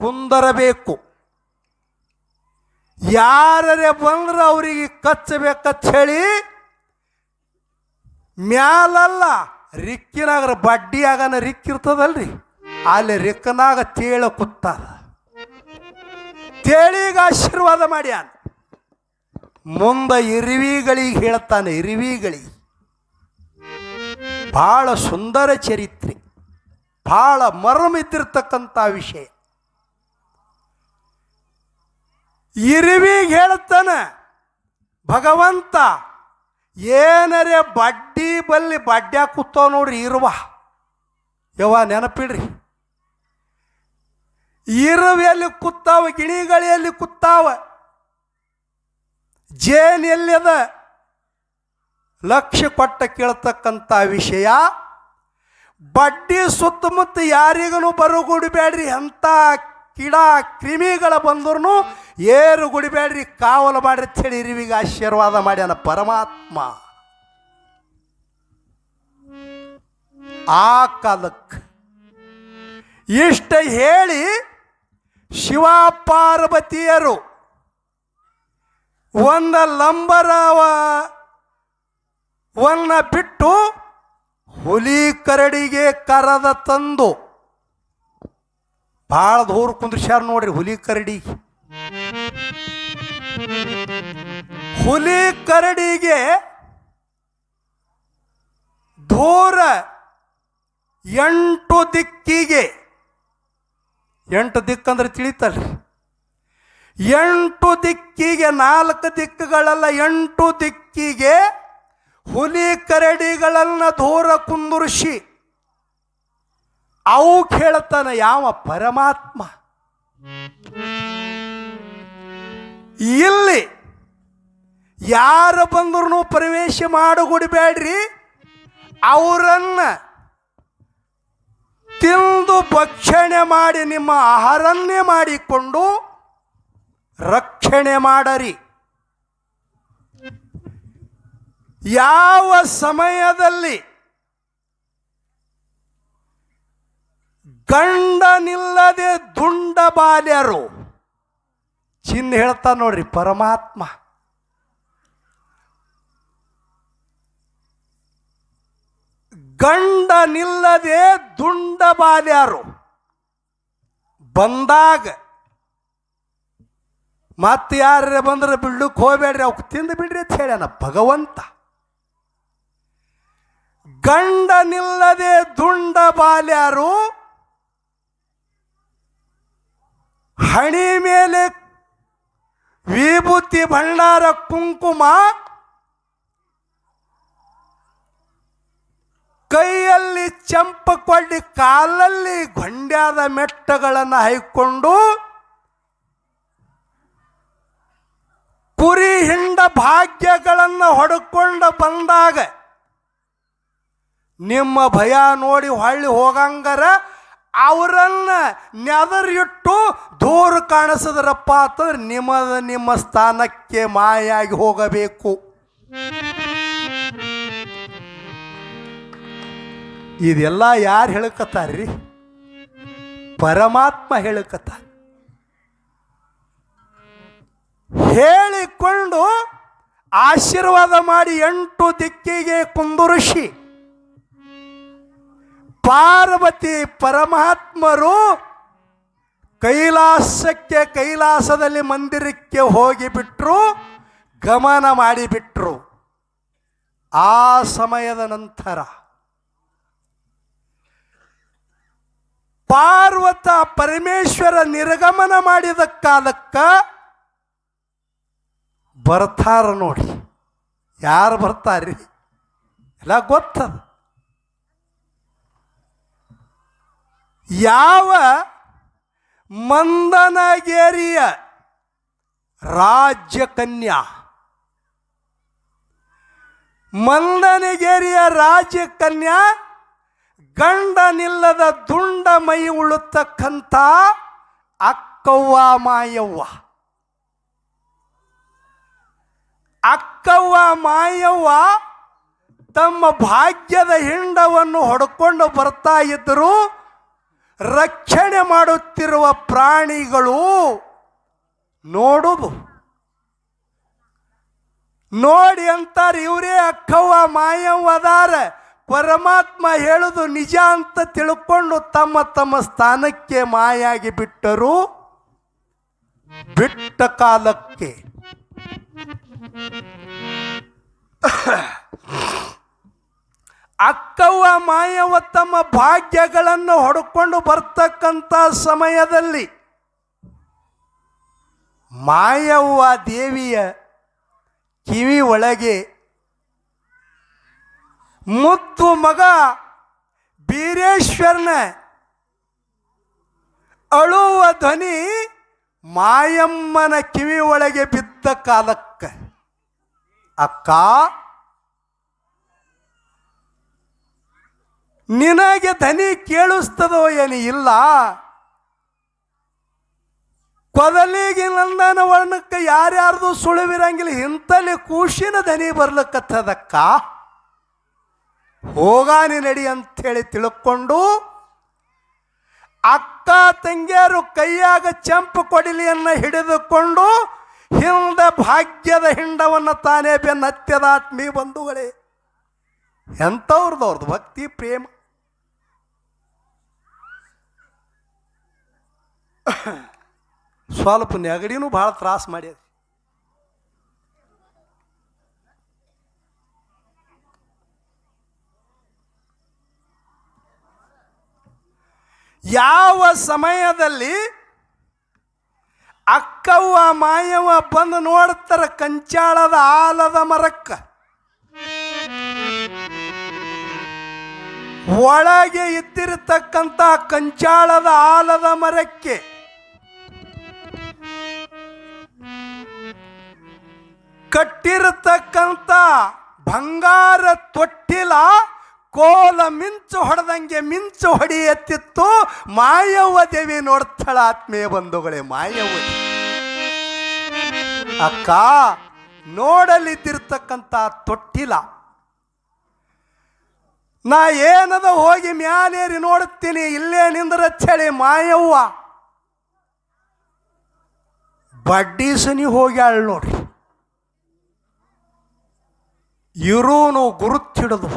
ಕುಂದರಬೇಕು, ಯಾರೇ ಬಂದ್ರೆ ಅವರಿಗೆ ಕಚ್ಚಬೇಕಂತ ಹೇಳಿ ಮ್ಯಾಲಲ್ಲ ರಿಕ್ಕಿನಾಗ ಬಡ್ಡಿಯಾಗನ ರಿಕ್ಕಿರ್ತದಲ್ರಿ, ಅಲ್ಲಿ ರಿಕ್ಕನಾಗ ತೇಳ ಕೂತಾರ. ತೇಳಿಗೆ ಆಶೀರ್ವಾದ ಮಾಡ್ಯಾನ. ಮುಂದೆ ಇರುವಿಗಳಿಗೆ ಹೇಳ್ತಾನೆ, ಇರುವಿಗಳಿಗೆ ಭಾಳ ಸುಂದರ ಚರಿತ್ರೆ, ಭಾಳ ಮರ್ಮಿದ್ದಿರ್ತಕ್ಕಂಥ ವಿಷಯ. ಇರುವಿಗೆ ಹೇಳ್ತಾನೆ ಭಗವಂತ, ಏನರೇ ಬಡ್ಡಿ ಬಲ್ಲಿ ಬಡ್ಡ್ಯಾ ಕೂತಾವ ನೋಡ್ರಿ ಇರುವ ಯವ್ವ ನೆನಪಿಡ್ರಿ. ಇರುವೆಯಲ್ಲಿ ಕೂತಾವ, ಗಿಣಿಗಳೆಯಲ್ಲಿ ಕೂತಾವ, ಜೇನ್ ಎಲ್ಲಿದ ಲಕ್ಷ್ಯ ಕೊಟ್ಟ ಕೇಳ್ತಕ್ಕಂಥ ವಿಷಯ. ಬಡ್ಡಿ ಸುತ್ತಮುತ್ತ ಯಾರಿಗೂ ಬರುಗುಡಿಬೇಡ್ರಿ, ಅಂತ ಕಿಡ ಕ್ರಿಮಿಗಳ ಬಂದ್ರು ಏರು ಗುಡಿಬೇಡ್ರಿ, ಕಾವಲು ಮಾಡ್ರಿ ಅಂತ ಹೇಳಿ ಇರುವಿಗೆ ಆಶೀರ್ವಾದ ಮಾಡ್ಯಾನ ಪರಮಾತ್ಮ. ಆ ಕಾಲಕ್ಕೆ ಇಷ್ಟ ಹೇಳಿ ಶಿವ ಪಾರ್ವತಿಯರು ಒಂದು ಲಂಬರವನ್ನ ಬಿಟ್ಟು ಹುಲಿ ಕರಡಿಗೆ ಕರದ ತಂದು ಭಾಳ ದೂರ ಕುಂದ್ರಿಸ್ಯಾರ ನೋಡ್ರಿ. ಹುಲಿ ಕರಡಿಗೆ ದೂರ 8 ದಿಕ್ಕಿಗೆ, 8 ದಿಕ್ಕಂದ್ರೆ ತಿಳಿತಲ್ರಿ, 8 ದಿಕ್ಕಿಗೆ, 4 ದಿಕ್ಕುಗಳಲ್ಲ 8 ದಿಕ್ಕಿಗೆ ಹುಲಿ ಕರಡಿಗಳನ್ನು ದೂರ ಕುಂದುರಿಸಿ ಅವು ಕೇಳ್ತಾನ ಯಾವ? ಪರಮಾತ್ಮ. ಇಲ್ಲಿ ಯಾರು ಬಂದ್ರು ಪ್ರವೇಶ ಮಾಡಿಬಿಡಬೇಡ್ರಿ, ಅವರನ್ನ ತಿಂದು ಭಕ್ಷಣೆ ಮಾಡಿ ನಿಮ್ಮ ಆಹಾರನ್ನೇ ಮಾಡಿಕೊಂಡು ರಕ್ಷಣೆ ಮಾಡರಿ. ಯಾವ ಸಮಯದಲ್ಲಿ ಗಂಡನಿಲ್ಲದೆ ದುಂಡ ಬಾಲ್ಯರು, ಚಿನ್ನ ಹೇಳ್ತಾ ನೋಡ್ರಿ ಪರಮಾತ್ಮ, ಗಂಡ ನಿಲ್ಲದೆ ದುಂಡ ಬಾಲ್ಯಾರು ಬಂದಾಗ ಮತ್ತೆ ಯಾರೇ ಬಂದ್ರೆ ಬಿಡ್ಲಿಕ್ಕೆ ಹೋಗ್ಬೇಡ್ರಿ, ಅವಕ್ಕೆ ತಿಂದು ಬಿಡ್ರಿ ಅಂತ ಹೇಳ್ಯಾನ ಭಗವಂತ. ಗಂಡ ನಿಲ್ಲದೆ ದುಂಡ ಬಾಲ್ಯಾರು ಹಣಿ ಮೇಲೆ ವಿಭೂತಿ ಭಂಡಾರ ಕುಂಕುಮ, ಕೈಯಲ್ಲಿ ಚಂಪಕೊಡ್ಡಿ, ಕಾಲಲ್ಲಿ ಗೊಂಡ್ಯಾದ ಮೆಟ್ಟಗಳನ್ನು ಹೈಕೊಂಡು ಕುರಿ ಹಿಂಡ ಭಾಗ್ಯಗಳನ್ನು ಹೊಡ್ಕೊಂಡು ಬಂದಾಗ ನಿಮ್ಮ ಭಯ ನೋಡಿ ಹೊಳ್ಳಿ ಹೋಗಂಗಾರ ಅವರನ್ನ ನೆದರಿಟ್ಟು ದೂರ ಕಾಣಿಸಿದ್ರಪ್ಪ ಅಂತಂದ್ರೆ ನಿಮ್ಮ ಸ್ಥಾನಕ್ಕೆ ಮಾಯಾಗಿ ಹೋಗಬೇಕು. ಇದೆಲ್ಲ ಯಾರು ಹೇಳಕತ್ತಾರ್ರಿ? ಪರಮಾತ್ಮ ಹೇಳಕತ್ತಾರ. ಹೇಳಿಕೊಂಡು ಆಶೀರ್ವಾದ ಮಾಡಿ 8 ದಿಕ್ಕಿಗೆ ಕುಂದುರಿಸಿ ಪಾರ್ವತಿ ಪರಮಾತ್ಮರು ಕೈಲಾಸದಲ್ಲಿ ಮಂದಿರಕ್ಕೆ ಹೋಗಿಬಿಟ್ರು, ಗಮನ ಮಾಡಿಬಿಟ್ರು. ಆ ಸಮಯದ ನಂತರ ಪಾರ್ವತ ಪರಮೇಶ್ವರ ನಿರ್ಗಮನ ಮಾಡಿದ ಕಾಲಕ್ಕ ಬರ್ತಾರ ನೋಡಿ. ಯಾರು ಬರ್ತಾರ್ರಿ? ಎಲ್ಲ ಗೊತ್ತದ. ಯಾವ ಮಂದನಗೇರಿಯ ರಾಜ್ಯ ಕನ್ಯಾ, ಮಂದನಗೇರಿಯ ರಾಜ್ಯ ಕನ್ಯಾ ಗಂಡ ನಿಲ್ಲದ ದುಂಡ ಮೈ ಉಳುತ್ತಕ್ಕಂಥ ಅಕ್ಕವ್ವ ಮಾಯವ್ವ. ಅಕ್ಕವ್ವ ಮಾಯವ್ವ ತಮ್ಮ ಭಾಗ್ಯದ ಹಿಂಡವನ್ನು ಹೊಡ್ಕೊಂಡು ಬರ್ತಾ ಇದ್ದರು. ರಕ್ಷಣೆ ಮಾಡುತ್ತಿರುವ ಪ್ರಾಣಿಗಳು ನೋಡುವುದು ನೋಡಿ ಅಂತಾರೆ, ಇವರೇ ಅಕ್ಕವ್ವ ಮಾಯವ್ವ ಅದಾರ. ಪರಮಾತ್ಮ ಹೇಳುದು ನಿಜ ಅಂತ ತಿಳ್ಕೊಂಡು ತಮ್ಮ ತಮ್ಮ ಸ್ಥಾನಕ್ಕೆ ಮಾಯಾಗಿ ಬಿಟ್ಟರು. ಬಿಟ್ಟ ಕಾಲಕ್ಕೆ ಅಕ್ಕವ್ವ ಮಾಯವ್ವ ತಮ್ಮ ಭಾಗ್ಯಗಳನ್ನು ಹೊಡ್ಕೊಂಡು ಬರ್ತಕ್ಕಂಥ ಸಮಯದಲ್ಲಿ ಮಾಯವ್ವ ದೇವಿಯ ಕಿವಿ ಒಳಗೆ ಮುದ್ದು ಮಗ ಬೀರೇಶ್ವರನ ಅಳುವ ಧ್ವನಿ ಮಾಯಮ್ಮನ ಕಿವಿ ಒಳಗೆ ಬಿದ್ದ ಕಾಲಕ್ಕೆ, ಅಕ್ಕ ನಿನಗೆ ಧ್ವನಿ ಕೇಳಿಸ್ತದೋ ಏನು? ಇಲ್ಲ, ಕೊದಲಿಗೆ ನಂದನ ವರ್ಣಕ್ಕೆ ಯಾರ್ಯಾರ್ದು ಸುಳಿವಿರಂಗಿಲ್ಲ, ಇಂತಲ್ಲಿ ಕೂಶಿನ ಧ್ವನಿ ಬರ್ಲಿಕ್ಕತ್ತದಕ್ಕ, ಹೋಗಾನಿ ನಡಿ ಅಂಥೇಳಿ ತಿಳ್ಕೊಂಡು ಅಕ್ಕ ತಂಗಿಯರು ಕೈಯಾಗ ಚಂಪು ಕೊಡಿಲಿಯನ್ನು ಹಿಡಿದುಕೊಂಡು ಹಿಂದೆ ಭಾಗ್ಯದ ಹಿಂಡವನ್ನು ತಾನೇ ಬೆನ್ನತ್ಯದ ಆತ್ಮೀಯ ಬಂಧುಗಳೇ. ಎಂಥವ್ರದ್ದು ಭಕ್ತಿ ಪ್ರೇಮ. ಸ್ವಲ್ಪ ನೆಗಡಿನೂ ಭಾಳ ತ್ರಾಸ ಮಾಡ್ಯದ. ಯಾವ ಸಮಯದಲ್ಲಿ ಅಕ್ಕವ್ವ ಮಾಯವ್ವ ಬಂದು ನೋಡ್ತಾರ ಕಂಚಾಳದ ಆಲದ ಮರಕ್ಕ, ಒಳಗೆ ಇದ್ದಿರತಕ್ಕಂಥ ಕಂಚಾಳದ ಆಲದ ಮರಕ್ಕೆ ಕಟ್ಟಿರತಕ್ಕಂಥ ಬಂಗಾರ ತೊಟ್ಟಿಲ ಕೋಲ ಮಿಂಚು ಹೊಡೆದಂಗೆ ಮಿಂಚು ಹೊಡೆಯತ್ತಿತ್ತು. ಮಾಯವ್ವ ದೇವಿ ನೋಡ್ತಾಳ ಆತ್ಮೀಯ ಬಂಧುಗಳೇ. ಮಾಯವ್ವ ಅಕ್ಕ ನೋಡಲಿದ್ದಿರ್ತಕ್ಕಂಥ ತೊಟ್ಟಿಲ ನಾ ಏನದ ಹೋಗಿ ಮ್ಯಾಲೇರಿ ನೋಡುತ್ತೀನಿ, ಇಲ್ಲೇ ನಿಂದ್ರ ಚಳಿ ಮಾಯವ್ವ ಬಡ್ಡಿಸನಿ ಹೋಗ್ಯಾಳ ನೋಡ್ರಿ. ಇರೋನು ಗುರುತಿಡಿದು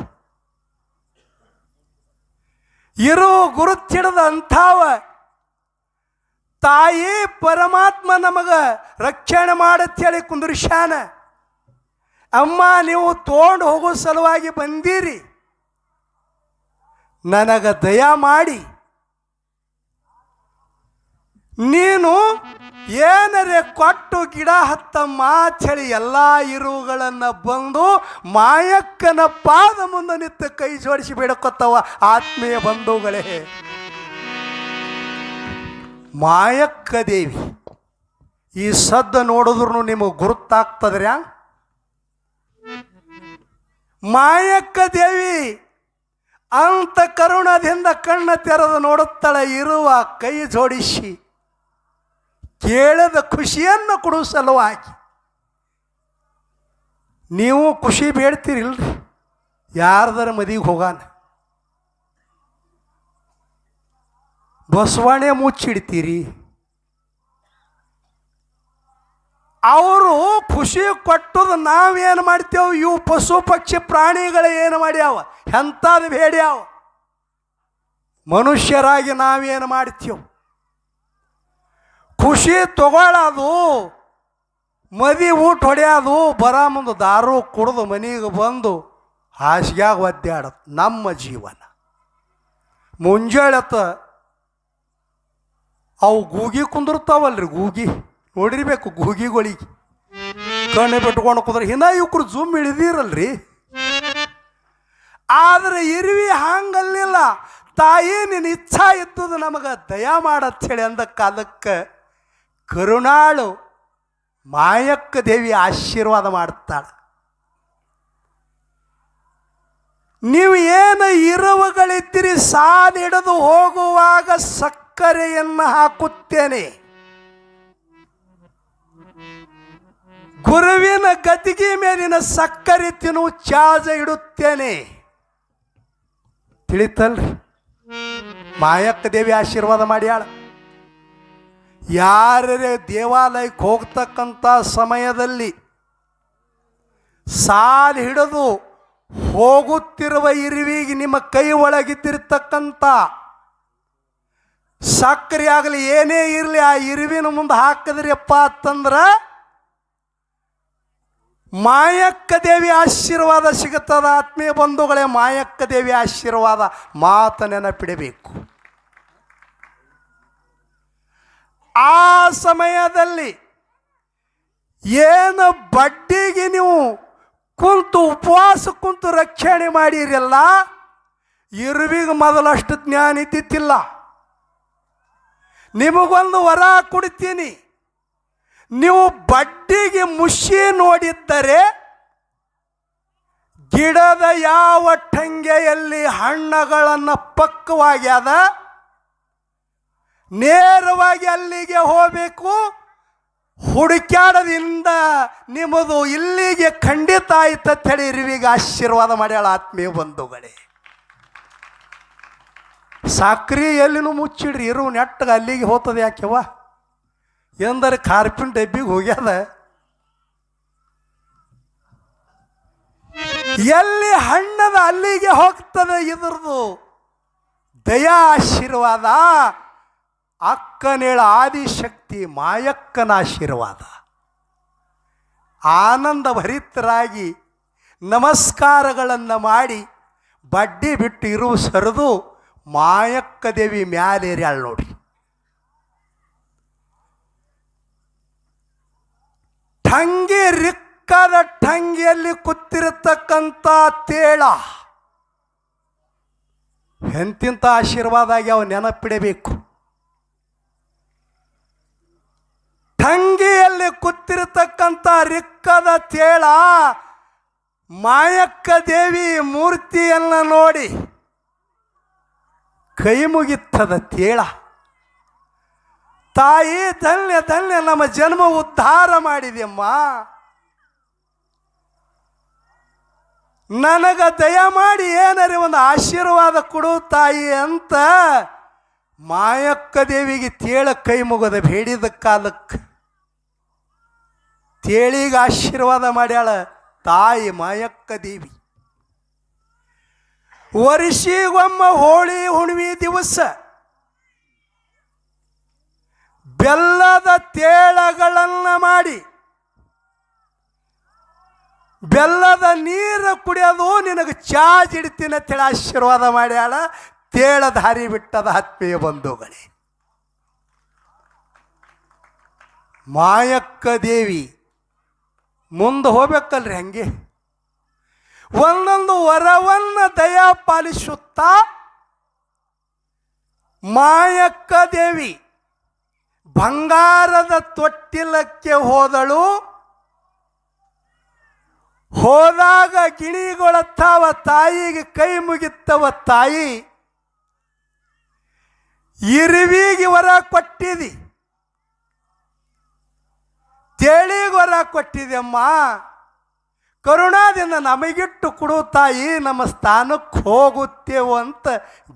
ಇರು ಗುರುತಿಡದ ಅಂಥವ ತಾಯಿ ಪರಮಾತ್ಮ ನಮಗ ರಕ್ಷಣೆ ಮಾಡತ್ತೇಳಿ ಕುಂದ್ರಿಸ್ಯಾನ. ಅಮ್ಮ ನೀವು ತಗೊಂಡು ಹೋಗೋ ಸಲುವಾಗಿ ಬಂದೀರಿ, ನನಗ ದಯಾ ಮಾಡಿ ನೀನು ಏನರೇ ಕೊಟ್ಟು ಗಿಡ ಹತ್ತಮ್ಮ ಚಳಿ ಎಲ್ಲ ಇರುವುಗಳನ್ನು ಬಂದು ಮಾಯಕ್ಕನ ಪಾದ ಮುಂದೆ ನಿಂತು ಕೈ ಜೋಡಿಸಿ ಬೇಡಕೊತ್ತವ. ಆತ್ಮೀಯ ಬಂಧುಗಳೇ, ಮಾಯಕ್ಕ ದೇವಿ ಈ ಸದ್ದ ನೋಡಿದ್ರು ನಿಮಗೆ ಗುರುತಾಗ್ತದ್ರ್ಯಾ? ಮಾಯಕ್ಕ ದೇವಿ ಅಂತ ಕರುಣದಿಂದ ಕಣ್ಣ ತೆರೆದು ನೋಡುತ್ತಾಳೆ. ಇರುವ ಕೈ ಜೋಡಿಸಿ ಕೇಳದ ಖುಷಿಯನ್ನು ಕೊಡುವ ಸಲುವಾಗಿ. ನೀವು ಖುಷಿ ಬೇಡ್ತೀರಿಲ್ರಿ? ಯಾರ್ದರ ಮದಿಗೆ ಹೋಗಾನ ಬಸವಣೆ ಮುಚ್ಚಿಡ್ತೀರಿ. ಅವರು ಖುಷಿ ಕೊಟ್ಟದು ನಾವೇನು ಮಾಡ್ತೇವೆ? ಇವು ಪಶು ಪಕ್ಷಿ ಪ್ರಾಣಿಗಳು ಏನು ಮಾಡ್ಯಾವ? ಎಂಥದ್ದು ಬೇಡ್ಯಾವ? ಮನುಷ್ಯರಾಗಿ ನಾವೇನು ಮಾಡ್ತೇವೆ? ಖುಷಿ ತಗೊಳ್ಳೋದು, ಮದಿ ಊಟ ಹೊಡೆಯೋದು, ಬರ ಮುಂದೆ ದಾರು ಕುಡಿದು ಮನೆಗೆ ಬಂದು ಹಾಸಿಗ್ಯಾಗ ಒದ್ದಾಡೋದು ನಮ್ಮ ಜೀವನ. ಮುಂಜಾಳೆತ್ತ ಅವು ಗೂಗಿ ಕುಂದಿರ್ತಾವಲ್ರಿ, ಗೂಗಿ ನೋಡಿರ್ಬೇಕು. ಗೂಗಿಗಳಿಗೆ ಕಣ್ಣು ಬಿಟ್ಕೊಂಡು ಕುಂದ್ರೆ ಇನ್ನ ಇವ್ರು ಜುಮ್ ಇಳಿದಿರಲ್ರಿ. ಆದರೆ ಇರುವಿ ಹಂಗಲ್ಲಿಲ್ಲ. ತಾಯಿ ನಿನ್ನ ಇಚ್ಛಾ ಇದ್ದದು ನಮಗೆ ದಯಾ ಮಾಡತ್ತೇಳಿ ಅಂದ ಕಾಲಕ್ಕೆ ಕರುಣಾಳು ಮಾಯಕ್ಕ ದೇವಿ ಆಶೀರ್ವಾದ ಮಾಡ್ತಾಳೆ. ನೀವು ಏನು ಇರುವಗಳಿದ್ದೀರಿ, ಸಾಲ ಹಿಡಿದು ಹೋಗುವಾಗ ಸಕ್ಕರೆಯನ್ನು ಹಾಕುತ್ತೇನೆ, ಗುರುವಿನ ಗದಿಗೆ ಮೇಲಿನ ಸಕ್ಕರೆ ತಿನ್ನು ಚಾರ್ಜ್ ಇಡುತ್ತೇನೆ. ತಿಳಿತಲ್ರಿ? ಮಾಯಕ್ಕ ದೇವಿ ಆಶೀರ್ವಾದ ಮಾಡ್ಯಾಳ. ಯಾರೇ ದೇವಾಲಯಕ್ಕೆ ಹೋಗ್ತಕ್ಕಂಥ ಸಮಯದಲ್ಲಿ ಸಾಲ ಹಿಡಿದು ಹೋಗುತ್ತಿರುವ ಇರುವಿಗೆ ನಿಮ್ಮ ಕೈ ಒಳಗಿದ್ದಿರ್ತಕ್ಕಂಥ ಸಕ್ಕರೆ ಆಗಲಿ ಏನೇ ಇರಲಿ ಆ ಇರುವಿನ ಮುಂದೆ ಹಾಕಿದ್ರಿಯಪ್ಪ ಅಂತಂದ್ರೆ ಮಾಯಕ್ಕ ದೇವಿ ಆಶೀರ್ವಾದ ಸಿಗುತ್ತದೆ. ಆತ್ಮೀಯ ಬಂಧುಗಳೇ, ಮಾಯಕ್ಕ ದೇವಿ ಆಶೀರ್ವಾದ ಮಾತು ನೆನಪಿಡಬೇಕು. ಆ ಸಮಯದಲ್ಲಿ ಏನು ಬಡ್ಡಿಗೆ ನೀವು ಕುಂತು ಉಪವಾಸ ಕುಂತು ರಕ್ಷಣೆ ಮಾಡಿರಲ್ಲ, ಇರುವಿಗೆ ಮೊದಲಷ್ಟು ಜ್ಞಾನ ಇದ್ದಿತ್ತಿಲ್ಲ. ನಿಮಗೊಂದು ವರ ಕೊಡ್ತೀನಿ, ನೀವು ಬಡ್ಡಿಗೆ ಮುಷಿ ನೋಡಿದ್ದರೆ ಗಿಡದ ಯಾವ ಟಂಗೆಯಲ್ಲಿ ಹಣ್ಣುಗಳನ್ನು ಪಕ್ವವಾಗ್ಯದ ನೇರವಾಗಿ ಅಲ್ಲಿಗೆ ಹೋಗಬೇಕು. ಹುಡುಕ್ಯಾಡದಿಂದ ನಿಮ್ಮದು ಇಲ್ಲಿಗೆ ಖಂಡಿತ ಆಯ್ತ ಹೇಳಿ ಇರುವಿಗೆ ಆಶೀರ್ವಾದ ಮಾಡ್ಯಾಳ. ಆತ್ಮೀಯ ಬಂಧುಗಳೇ, ಸಕ್ರಿ ಎಲ್ಲಿನೂ ಮುಚ್ಚಿಡ್ರಿ, ಇರು ನೆಟ್ಟಗೆ ಅಲ್ಲಿಗೆ ಹೋಗ್ತದೆ. ಯಾಕೆವ ಎಂದರೆ ಕಾರ್ಪಿನ್ ಡಬ್ಬಿಗೆ ಹೋಗ್ಯದ. ಎಲ್ಲಿ ಹಣ್ಣದ ಅಲ್ಲಿಗೆ ಹೋಗ್ತದೆ. ಇದ್ರದು ದಯಾ ಆಶೀರ್ವಾದ, ಅಕ್ಕನೇಳ ಆದಿಶಕ್ತಿ ಮಾಯಕ್ಕನ ಆಶೀರ್ವಾದ. ಆನಂದ ಭರಿತರಾಗಿ ನಮಸ್ಕಾರಗಳನ್ನು ಮಾಡಿ ಬಡ್ಡಿ ಬಿಟ್ಟು ಇರುವ ಸರಿದು ಮಾಯಕ್ಕ ದೇವಿ ಮ್ಯಾಲೇರ್ಯಾಳ ನೋಡಿ. ಟಂಗಿ ರಿಕ್ಕದ ಟಂಗಿಯಲ್ಲಿ ಕೂತಿರತಕ್ಕಂಥ ತೇಳ ಎಂತಿಂತ ಆಶೀರ್ವಾದ ಆಗ್ಯಾವ ನೆನಪಿಡಬೇಕು. ಟಂಗಿಯಲ್ಲಿ ಕೂತಿರತಕ್ಕಂಥ ರಿಕ್ಕದ ತೇಳ ಮಾಯಕ್ಕ ದೇವಿ ಮೂರ್ತಿಯನ್ನು ನೋಡಿ ಕೈ ಮುಗಿತ್ತದ ತೇಳ. ತಾಯಿ ಧನ್ಯ ಧನ್ಯ, ನಮ್ಮ ಜನ್ಮ ಉದ್ಧಾರ ಮಾಡಿದೆಯಮ್ಮ, ನನಗ ದಯಮಾಡಿ ಏನರೆ ಒಂದು ಆಶೀರ್ವಾದ ಕೊಡು ತಾಯಿ ಅಂತ ಮಾಯಕ್ಕ ದೇವಿಗೆ ತೇಳ ಕೈ ಮುಗದ ಬೇಡಿದ ಕಾಲಕ್ಕೆ ತೇಳಿಗೆ ಆಶೀರ್ವಾದ ಮಾಡ್ಯಾಳ ತಾಯಿ ಮಾಯಕ್ಕ ದೇವಿ. ವರ್ಷಿಗೊಮ್ಮ ಹೋಳಿ ಹುಣ್ಣಿಮೆ ದಿವಸ ಬೆಲ್ಲದ ತೇಳಗಳನ್ನು ಮಾಡಿ ಬೆಲ್ಲದ ನೀರು ಕುಡಿಯೋದು ನಿನಗೆ ಚಾರ್ಜ್ ಇಡ್ತೀನಿ ಅಂತೇಳಿ ಆಶೀರ್ವಾದ ಮಾಡ್ಯಾಳ. ತೇಳಧಾರಿ ಬಿಟ್ಟದ ಆತ್ಮೀಯ ಬಂಧುಗಳೇ. ಮಾಯಕ್ಕ ದೇವಿ ಮುಂದೆ ಹೋಗ್ಬೇಕಲ್ರಿ, ಹಂಗೆ ಒಂದೊಂದು ವರವನ್ನು ದಯಾಪಾಲಿಸುತ್ತಾ ಮಾಯಕ್ಕ ದೇವಿ ಬಂಗಾರದ ತೊಟ್ಟಿಲಕ್ಕೆ ಹೋದಳು. ಹೋದಾಗ ಗಿಣಿಗೊಳತ್ತಾವ ತಾಯಿಗೆ ಕೈ ಮುಗಿತ್ತವ ತಾಯಿ. ಇರುವಿಗೆ ವರ ಕೊಟ್ಟಿದಿ, ತೇಳಿಗೆ ವರ ಕೊಟ್ಟಿದೆಯಮ್ಮ, ಕರುಣಾದಿಂದ ನಮಗಿಟ್ಟು ಕೊಡು ತಾಯಿ, ನಮ್ಮ ಸ್ಥಾನಕ್ಕೆ ಹೋಗುತ್ತೇವು ಅಂತ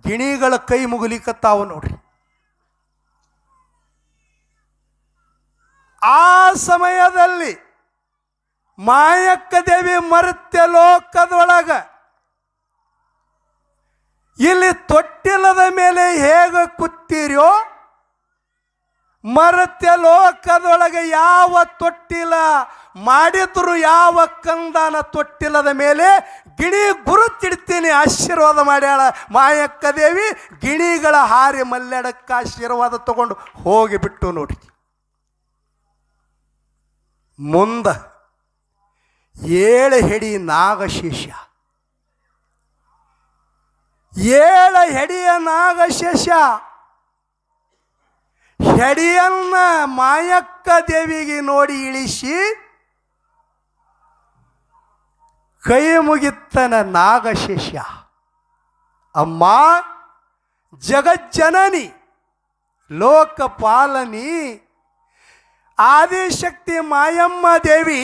ಗಿಣಿಗಳ ಕೈ ಮುಗಿಲಿಕತ್ತಾವ ನೋಡ್ರಿ. ಆ ಸಮಯದಲ್ಲಿ ಮಾಯಕ್ಕ ದೇವಿ ಮರ್ತ್ಯ ಲೋಕದೊಳಗ ಇಲ್ಲಿ ತೊಟ್ಟಿಲದ ಮೇಲೆ ಹೇಗೆ ಕೂತೀರೋ, ಮರ್ತ್ಯ ಲೋಕದೊಳಗೆ ಯಾವ ತೊಟ್ಟಿಲ ಮಾಡಿದ್ರು, ಯಾವ ಕಂದಾನ ತೊಟ್ಟಿಲದ ಮೇಲೆ ಗಿಣಿ ಗುರುತಿಡ್ತೀನಿ ಆಶೀರ್ವಾದ ಮಾಡ್ಯಾಳ ಮಾಯಕ್ಕ ದೇವಿ. ಗಿಣಿಗಳ ಹಾರಿ ಮಲ್ಯಾಡಕ್ಕೆ ಆಶೀರ್ವಾದ ತಗೊಂಡು ಹೋಗಿಬಿಟ್ಟು ನೋಡಿ. ಮುಂದ 7 ಹೆಡಿ ನಾಗಶೇಷ, 7 ಹೆಡಿಯ ನಾಗಶೇಷ ಹೆಡಿಯನ್ನ ಮಾಯಕ್ಕ ದೇವಿಗೆ ನೋಡಿ ಇಳಿಸಿ ಕೈ ಮುಗಿತ್ತನ ನಾಗಶೇಷ. ಅಮ್ಮ ಜಗಜ್ಜನನಿ ಲೋಕಪಾಲನಿ ಆದಿಶಕ್ತಿ ಮಾಯಮ್ಮ ದೇವಿ,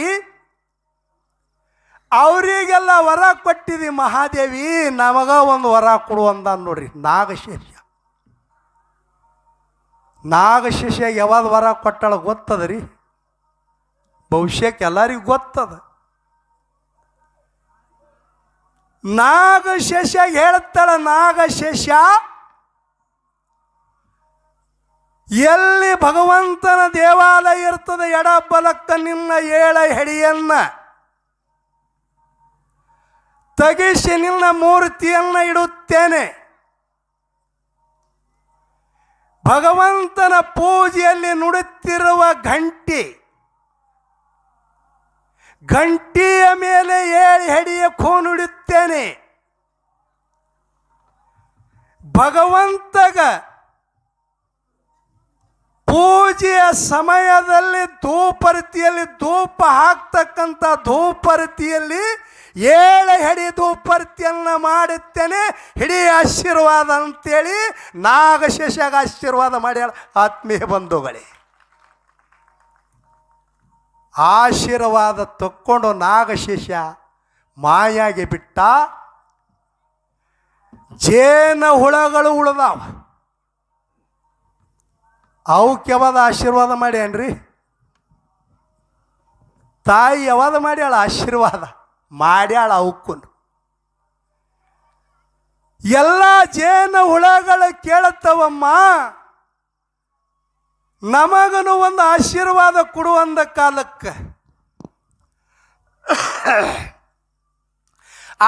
ಅವರಿಗೆಲ್ಲ ವರ ಕೊಟ್ಟಿದಿ ಮಹಾದೇವಿ, ನಮಗ ಒಂದು ವರ ಕೊಡು ಅಂದ ನೋಡ್ರಿ ನಾಗಶೇಷ. ನಾಗಶೇಷ ಯಾವಾಗ ವರ ಕೊಟ್ಟಾಳ ಗೊತ್ತದ ರೀ? ಬಹುಶಃ ಎಲ್ಲರಿಗೂ ಗೊತ್ತದ. ನಾಗಶೇಷ ಹೇಳ್ತಾಳ, ನಾಗಶೇಷ ಎಲ್ಲಿ ಭಗವಂತನ ದೇವಾಲಯ ಇರ್ತದೆ ಎಡ ಬಲಕ್ಕ ನಿನ್ನ 7 ಹೆಡಿಯನ್ನ ತೆಗಿಸಿ ನಿನ್ನ ಮೂರ್ತಿಯನ್ನ ಇಡುತ್ತೇನೆ. ಭಗವಂತನ ಪೂಜೆಯಲ್ಲಿ ನುಡುತ್ತಿರುವ ಗಂಟಿಯ ಮೇಲೆ 7 ಹೆಡಿಯ ಖೂನುಡುತ್ತೇನೆ. ಭಗವಂತಗ ಪೂಜೆಯ ಸಮಯದಲ್ಲಿ ಧೂಪರತಿಯಲ್ಲಿ ಧೂಪ ಹಾಕ್ತಕ್ಕಂಥ ಧೂಪರತಿಯಲ್ಲಿ 7 ಹೆಡಿ ಧೂಪರತಿಯನ್ನು ಮಾಡುತ್ತೇನೆ, ಹಿಡಿ ಆಶೀರ್ವಾದ ಅಂತೇಳಿ ನಾಗಶೇಷಗ ಆಶೀರ್ವಾದ ಮಾಡ್ಯಾಳ. ಆತ್ಮೀಯ ಬಂಧುಗಳೇ, ಆಶೀರ್ವಾದ ತಕ್ಕೊಂಡು ನಾಗಶೇಷ ಮಾಯಾಗಿ ಬಿಟ್ಟ. ಜೇನ ಹುಳಗಳು ಉಳಿದಾವ, ಅವಕ್ಕೆ ಯಾವಾಗ ಆಶೀರ್ವಾದ ಮಾಡ್ಯಾನ್ರಿ? ತಾಯಿ ಯಾವಾಗ ಮಾಡ್ಯಾಳ ಆಶೀರ್ವಾದ? ಮಾಡ್ಯಾಳ ಅವಕ್ಕೂ. ಎಲ್ಲ ಜೇನ ಹುಳಗಳು ಕೇಳುತ್ತವಮ್ಮ, ನಮಗನು ಒಂದು ಆಶೀರ್ವಾದ ಕೊಡುವಂದ ಕಾಲಕ್ಕೆ.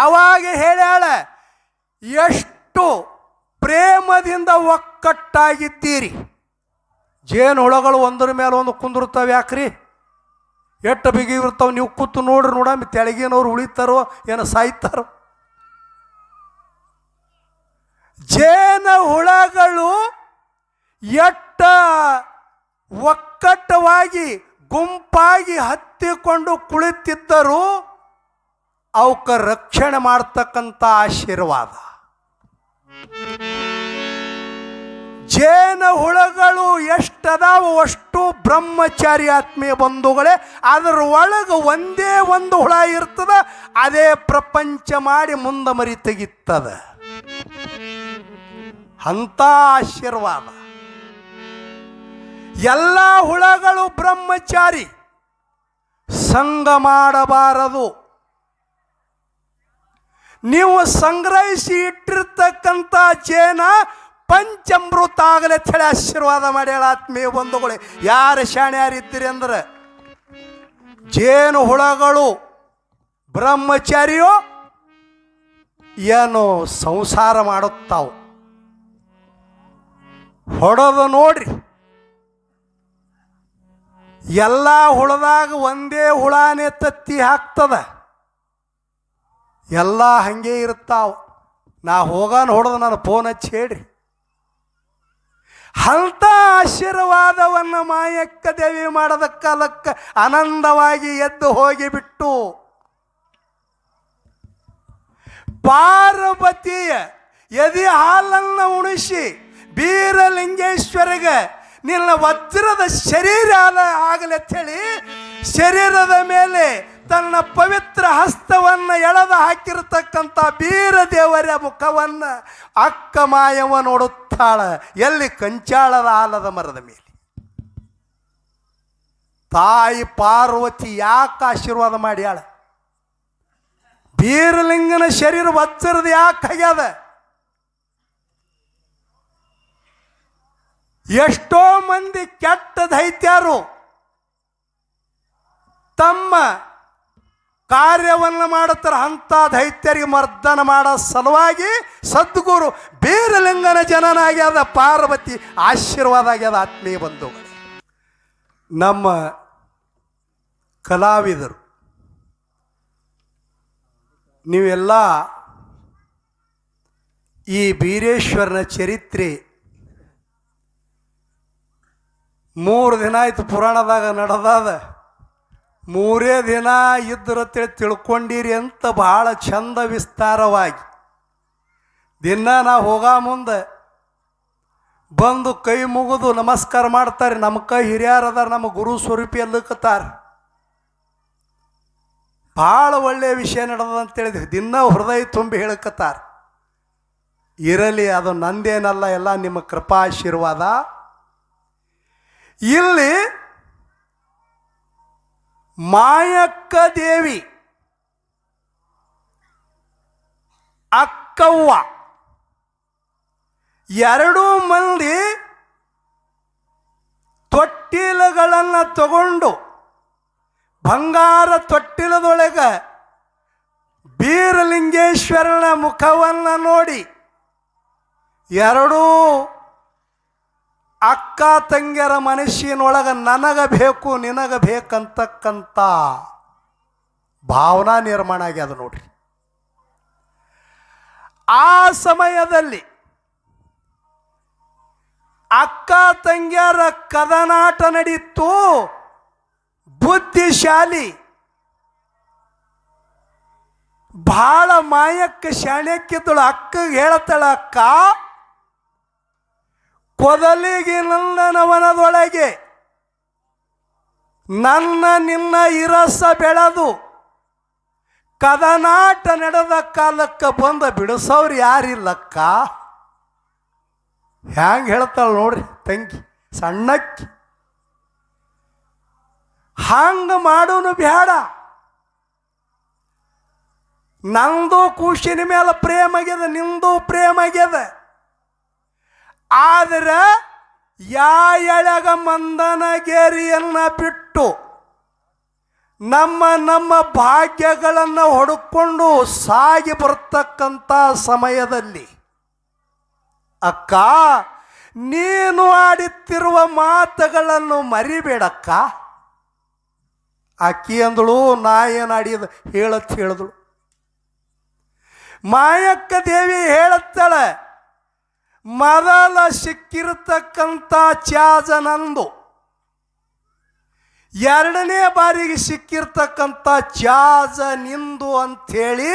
ಆವಾಗ ಹೇಳ್ಯಾಳ, ಎಷ್ಟು ಪ್ರೇಮದಿಂದ ಒಕ್ಕಟ್ಟಾಗಿದ್ದೀರಿ. ಜೇನು ಹುಳಗಳು ಒಂದರ ಮೇಲೆ ಒಂದು ಕುಂದಿರ್ತಾವೆ, ಯಾಕ್ರಿ? ಎಷ್ಟು ಬಿಗಿ ಇರ್ತಾವೆ, ನೀವು ಕೂತು ನೋಡ್ರಿ, ನೋಡಮ್ಮ ತೆಳಗಿನವ್ರು ಉಳಿತಾರೋ ಏನೋ ಸಾಯ್ತಾರೋ. ಜೇನು ಹುಳಗಳು ಎಟ್ಟ ಒಕ್ಕಟ್ಟವಾಗಿ ಗುಂಪಾಗಿ ಹತ್ತಿಕೊಂಡು ಕುಳಿತಿದ್ದರು, ಅವಕ್ಕೆ ರಕ್ಷಣೆ ಮಾಡ್ತಕ್ಕಂಥ ಆಶೀರ್ವಾದ. ಜೇನು ಹುಳಗಳು ಎಷ್ಟದಾವು ಅಷ್ಟು ಬ್ರಹ್ಮಚಾರಿ ಆತ್ಮೀಯ ಬಂಧುಗಳೇ. ಅದರ ಒಳಗೆ ಒಂದೇ ಒಂದು ಹುಳ ಇರ್ತದ, ಅದೇ ಪ್ರಪಂಚ ಮಾಡಿ ಮುಂದೆ ಮರಿ ತೆಗಿತದ. ಅಂಥ ಆಶೀರ್ವಾದ. ಎಲ್ಲ ಹುಳಗಳು ಬ್ರಹ್ಮಚಾರಿ, ಸಂಘ ಮಾಡಬಾರದು. ನೀವು ಸಂಗ್ರಹಿಸಿ ಇಟ್ಟಿರ್ತಕ್ಕಂಥ ಜೇನ ಪಂಚಾಮೃತ ಆಗಲಿ ಹೇಳಿ ಆಶೀರ್ವಾದ ಮಾಡ್ಯಾಳ. ಆತ್ಮೀಯ ಬಂಧುಗಳೇ, ಯಾರು ಶಾಣ್ಯಾರಿದ್ದೀರಿ ಅಂದ್ರೆ ಜೇನು ಹುಳಗಳು ಬ್ರಹ್ಮಚಾರಿಯೋ ಏನು ಸಂಸಾರ ಮಾಡುತ್ತಾವು. ಹೊಡೆದು ನೋಡ್ರಿ, ಎಲ್ಲ ಹುಳದಾಗ ಒಂದೇ ಹುಳನೇ ತತ್ತಿ ಹಾಕ್ತದ, ಎಲ್ಲ ಹಂಗೆ ಇರ್ತಾವ. ನಾ ಹೋಗಾನ ಹೊಡೆದು ನಾನು ಫೋನ್ ಹಚ್ಚಿ ಹೇಳ್ರಿ. ಅಂಥ ಆಶೀರ್ವಾದವನ್ನು ಮಾಯಕ್ಕ ದೇವಿ ಮಾಡದ ಕಾಲಕ್ಕೆ ಆನಂದವಾಗಿ ಎದ್ದು ಹೋಗಿಬಿಟ್ಟು ಪಾರ್ವತಿಯ ಎದೆ ಹಾಲನ್ನು ಉಣಿಸಿ ಬೀರಲಿಂಗೇಶ್ವರಿಗೆ ನಿನ್ನ ವಜ್ರದ ಶರೀರ ಆಗಲಿ ಹೇಳಿ ಶರೀರದ ಮೇಲೆ ತನ್ನ ಪವಿತ್ರ ಹಸ್ತವನ್ನು ಎಳೆದು ಹಾಕಿರತಕ್ಕಂಥ ಬೀರದೇವರ ಮುಖವನ್ನು ಅಕ್ಕ ಮಾಯವ ನೋಡುತ್ತಾಳ. ಎಲ್ಲಿ? ಕಂಚಾಳದ ಆಲದ ಮರದ ಮೇಲೆ. ತಾಯಿ ಪಾರ್ವತಿ ಯಾಕೆ ಆಶೀರ್ವಾದ ಮಾಡ್ಯಾಳ? ಬೀರಲಿಂಗನ ಶರೀರ ವಜ್ರದ ಯಾಕೆ ಆಗ್ಯದ? ಎಷ್ಟೋ ಮಂದಿ ಕೆಟ್ಟ ದೈತ್ಯರು ತಮ್ಮ ಕಾರ್ಯವನ್ನು ಮಾಡುತ್ತಾರೆ. ಅಂಥ ದೈತ್ಯರಿಗೆ ಮರ್ದನ ಮಾಡೋ ಸಲುವಾಗಿ ಸದ್ಗುರು ಬೀರಲಿಂಗನ ಜನನ ಆಗ್ಯದ. ಪಾರ್ವತಿ ಆಶೀರ್ವಾದ ಆಗ್ಯದ. ಆತ್ಮೀಯ ಬಂಧು, ನಮ್ಮ ಕಲಾವಿದರು ನೀವೆಲ್ಲ ಈ ಬೀರೇಶ್ವರನ ಚರಿತ್ರೆ 3 ದಿನ ಆಯ್ತು ಪುರಾಣದಾಗ ನಡೆದಾದ. 3 ದಿನ ಇದ್ರತ್ತೇಳಿ ತಿಳ್ಕೊಂಡಿರಿ ಅಂತ ಭಾಳ ಚಂದ ವಿಸ್ತಾರವಾಗಿ ದಿನ ನಾ ಹೋಗೋ ಮುಂದೆ ಬಂದು ಕೈ ಮುಗಿದು ನಮಸ್ಕಾರ ಮಾಡ್ತಾರೆ. ನಮ್ಮ ಕೈ ಹಿರಿಯರದಾರ, ನಮ್ಮ ಗುರು ಸ್ವರೂಪಿ ಅಲ್ಲಕತ್ತಾರೆ. ಭಾಳ ಒಳ್ಳೆಯ ವಿಷಯ ನಡೆದ ಅಂತೇಳಿದ್ವಿ. ದಿನ ಹೃದಯ ತುಂಬಿ ಹೇಳಕತ್ತಾರೆ. ಇರಲಿ, ಅದು ನಂದೇನಲ್ಲ, ಎಲ್ಲ ನಿಮ್ಮ ಕೃಪಾಶೀರ್ವಾದ. ಇಲ್ಲಿ ಮಾಯಕ್ಕ ದೇವಿ ಅಕ್ಕವ್ವ 2 ಮಂದಿ ತೊಟ್ಟಿಲುಗಳನ್ನು ತಗೊಂಡು ಬಂಗಾರ ತೊಟ್ಟಿಲದೊಳಗೆ ಬೀರಲಿಂಗೇಶ್ವರನ ಮುಖವನ್ನು ನೋಡಿ 2 ಅಕ್ಕ ತಂಗಿಯರ ಮನಸ್ಸಿನೊಳಗೆ ನನಗೆ ಬೇಕು ನಿನಗೆ ಬೇಕಂತಕ್ಕಂಥ ಭಾವನಾ ನಿರ್ಮಾಣ ಆಗ್ಯದ ನೋಡ್ರಿ. ಆ ಸಮಯದಲ್ಲಿ ಅಕ್ಕ ತಂಗಿಯರ ಕದನಾಟ ನಡೀತು. ಬುದ್ಧಿಶಾಲಿ ಭಾಳ ಮಾಯಕ್ಕೆ ಶಾಣ್ಯಕ್ಕಿದ್ದಳು. ಅಕ್ಕಗೆ ಹೇಳ್ತಾಳ, ಅಕ್ಕ ಕೊದಲಿಗೆ ನಂದನವನದೊಳಗೆ ನನ್ನ ನಿನ್ನ ಇರಸ ಬೆಳೆದು ಕದನಾಟ ನಡೆದ ಕಾಲಕ್ಕೆ ಬಂದ ಬಿಡಿಸೋರು ಯಾರಿಲ್ಲಕ್ಕ. ಹ್ಯಾಂಗೆ ಹೇಳ್ತಾಳೆ ನೋಡ್ರಿ ತಂಗಿ, ಸಣ್ಣಕ್ಕಿ. ಹಂಗೆ ಮಾಡೋನು ಬೇಡ. ನಂದು ಕೂಸಿನ ಮೇಲೆ ಪ್ರೇಮ ಆಗ್ಯದ, ನಿಂದು ಪ್ರೇಮ ಆಗ್ಯದ. ಆದರೆ ಎಳೆಗ ಮಂದನಗೇರಿಯನ್ನು ಬಿಟ್ಟು ನಮ್ಮ ನಮ್ಮ ಭಾಗ್ಯಗಳನ್ನು ಹೊಡ್ಕೊಂಡು ಸಾಗಿ ಬರ್ತಕ್ಕಂಥ ಸಮಯದಲ್ಲಿ ಅಕ್ಕ ನೀನು ಆಡುತ್ತಿರುವ ಮಾತುಗಳನ್ನು ಮರಿಬೇಡಕ್ಕ. ಅಕ್ಕಿ ಅಂದಳು, ನಾ ಏನು ಆಡಿದ ಹೇಳಿದಳು. ಮಾಯಕ್ಕ ದೇವಿ ಹೇಳುತ್ತಾಳೆ, ಮೊದಲ ಸಿಕ್ಕಿರತಕ್ಕಂಥ ಚಾಜ ನಂದು, 2ನೇ ಬಾರಿಗೆ ಸಿಕ್ಕಿರ್ತಕ್ಕಂಥ ಚಾಜ ನಿಂದು ಅಂಥೇಳಿ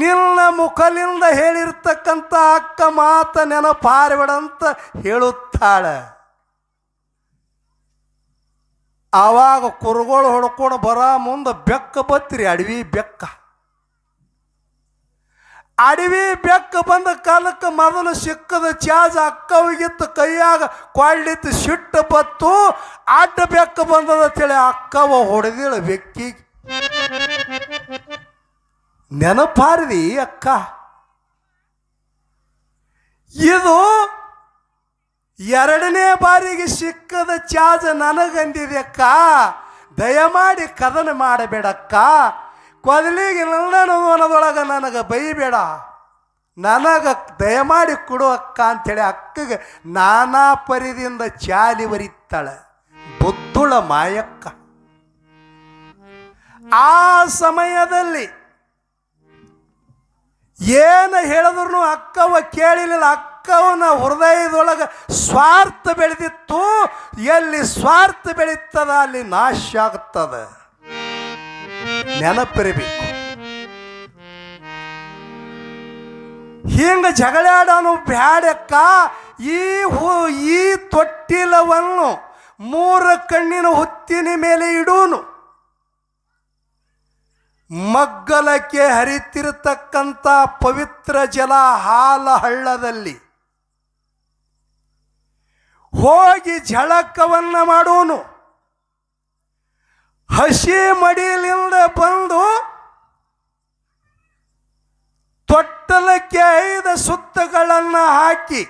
ನಿನ್ನ ಮುಖಲಿಂದ ಹೇಳಿರ್ತಕ್ಕಂಥ ಅಕ್ಕ ಮಾತ ನೆನಪಾರಬೇಡಂತ ಹೇಳುತ್ತಾಳೆ. ಆವಾಗ ಕುರುಗೋಳು ಹೊಡ್ಕೊಂಡು ಬರೋ ಮುಂದೆ ಬೆಕ್ಕ ಬತ್ರಿ, ಅಡವಿ ಬೆಕ್ಕ ಬಂದ ಕಾಲಕ್ಕೆ ಮೊದಲು ಸಿಕ್ಕದ ಚಾಜ ಅಕ್ಕವಿಗಿತ್ತು ಕೈಯಾಗ ಕೊಳ್ಳಿತ್ತು, ಸಿಟ್ಟು ಬತ್ತು. ಅಡ್ಡ ಬೆಕ್ಕ ಬಂದದ ಅಂತೇಳಿ ಅಕ್ಕವ ಹೊಡೆದಿಳ ಬೆಕ್ಕಿಗೆ. ನೆನಪಾರಿದಿ ಅಕ್ಕ. ಇದು ಎರಡನೇ ಬಾರಿಗೆ ಸಿಕ್ಕದ ಚಾರ್ಜ್ ನನಗಂದಿದೆ ಅಕ್ಕ. ದಯಮಾಡಿ ಕದನ ಮಾಡಬೇಡಕ್ಕ. ಕೊದಲಿಗೆ ನನ್ನೊಳಗೆ ನನಗೆ ಬೈಬೇಡ, ನನಗೆ ದಯಮಾಡಿ ಕೊಡು ಅಕ್ಕ ಅಂಥೇಳಿ ಅಕ್ಕಗೆ ನಾನಾ ಪರಿದಿಂದ ಚಾಲಿ ಬರೀತಾಳೆ ಬುದ್ಧುಳ ಮಾಯಕ್ಕ. ಆ ಸಮಯದಲ್ಲಿ ಏನು ಹೇಳಿದ್ರು ಅಕ್ಕವ ಕೇಳಿಲ್ಲ. ಅಕ್ಕವನ ಹೃದಯದೊಳಗೆ ಸ್ವಾರ್ಥ ಬೆಳೆದಿತ್ತು. ಎಲ್ಲಿ ಸ್ವಾರ್ಥ ಬೆಳೀತದ ಅಲ್ಲಿ ನಾಶ ಆಗ್ತದೆ, ನೆನಪಿರಬೇಕು. ಹಿಂಗ ಜಗಳಾಡೋನು ಬ್ಯಾಡಕ್ಕ. ಈ ತೊಟ್ಟಿಲವನ್ನು 3 ಕಣ್ಣಿನ ಹುತ್ತಿನ ಮೇಲೆ ಇಡೂನು. ಮಗ್ಗಲಕ್ಕೆ ಹರಿತಿರತಕ್ಕಂಥ ಪವಿತ್ರ ಜಲ ಹಾಲ ಹಳ್ಳದಲ್ಲಿ ಹೋಗಿ ಜಳಕವನ್ನ ಮಾಡೋನು. ಹಸಿ ಮಡಿಲಿಂದ ಬಂದು ತೊಟ್ಟಲಕ್ಕೆ 5 ಸುತ್ತಗಳನ್ನು ಹಾಕಿ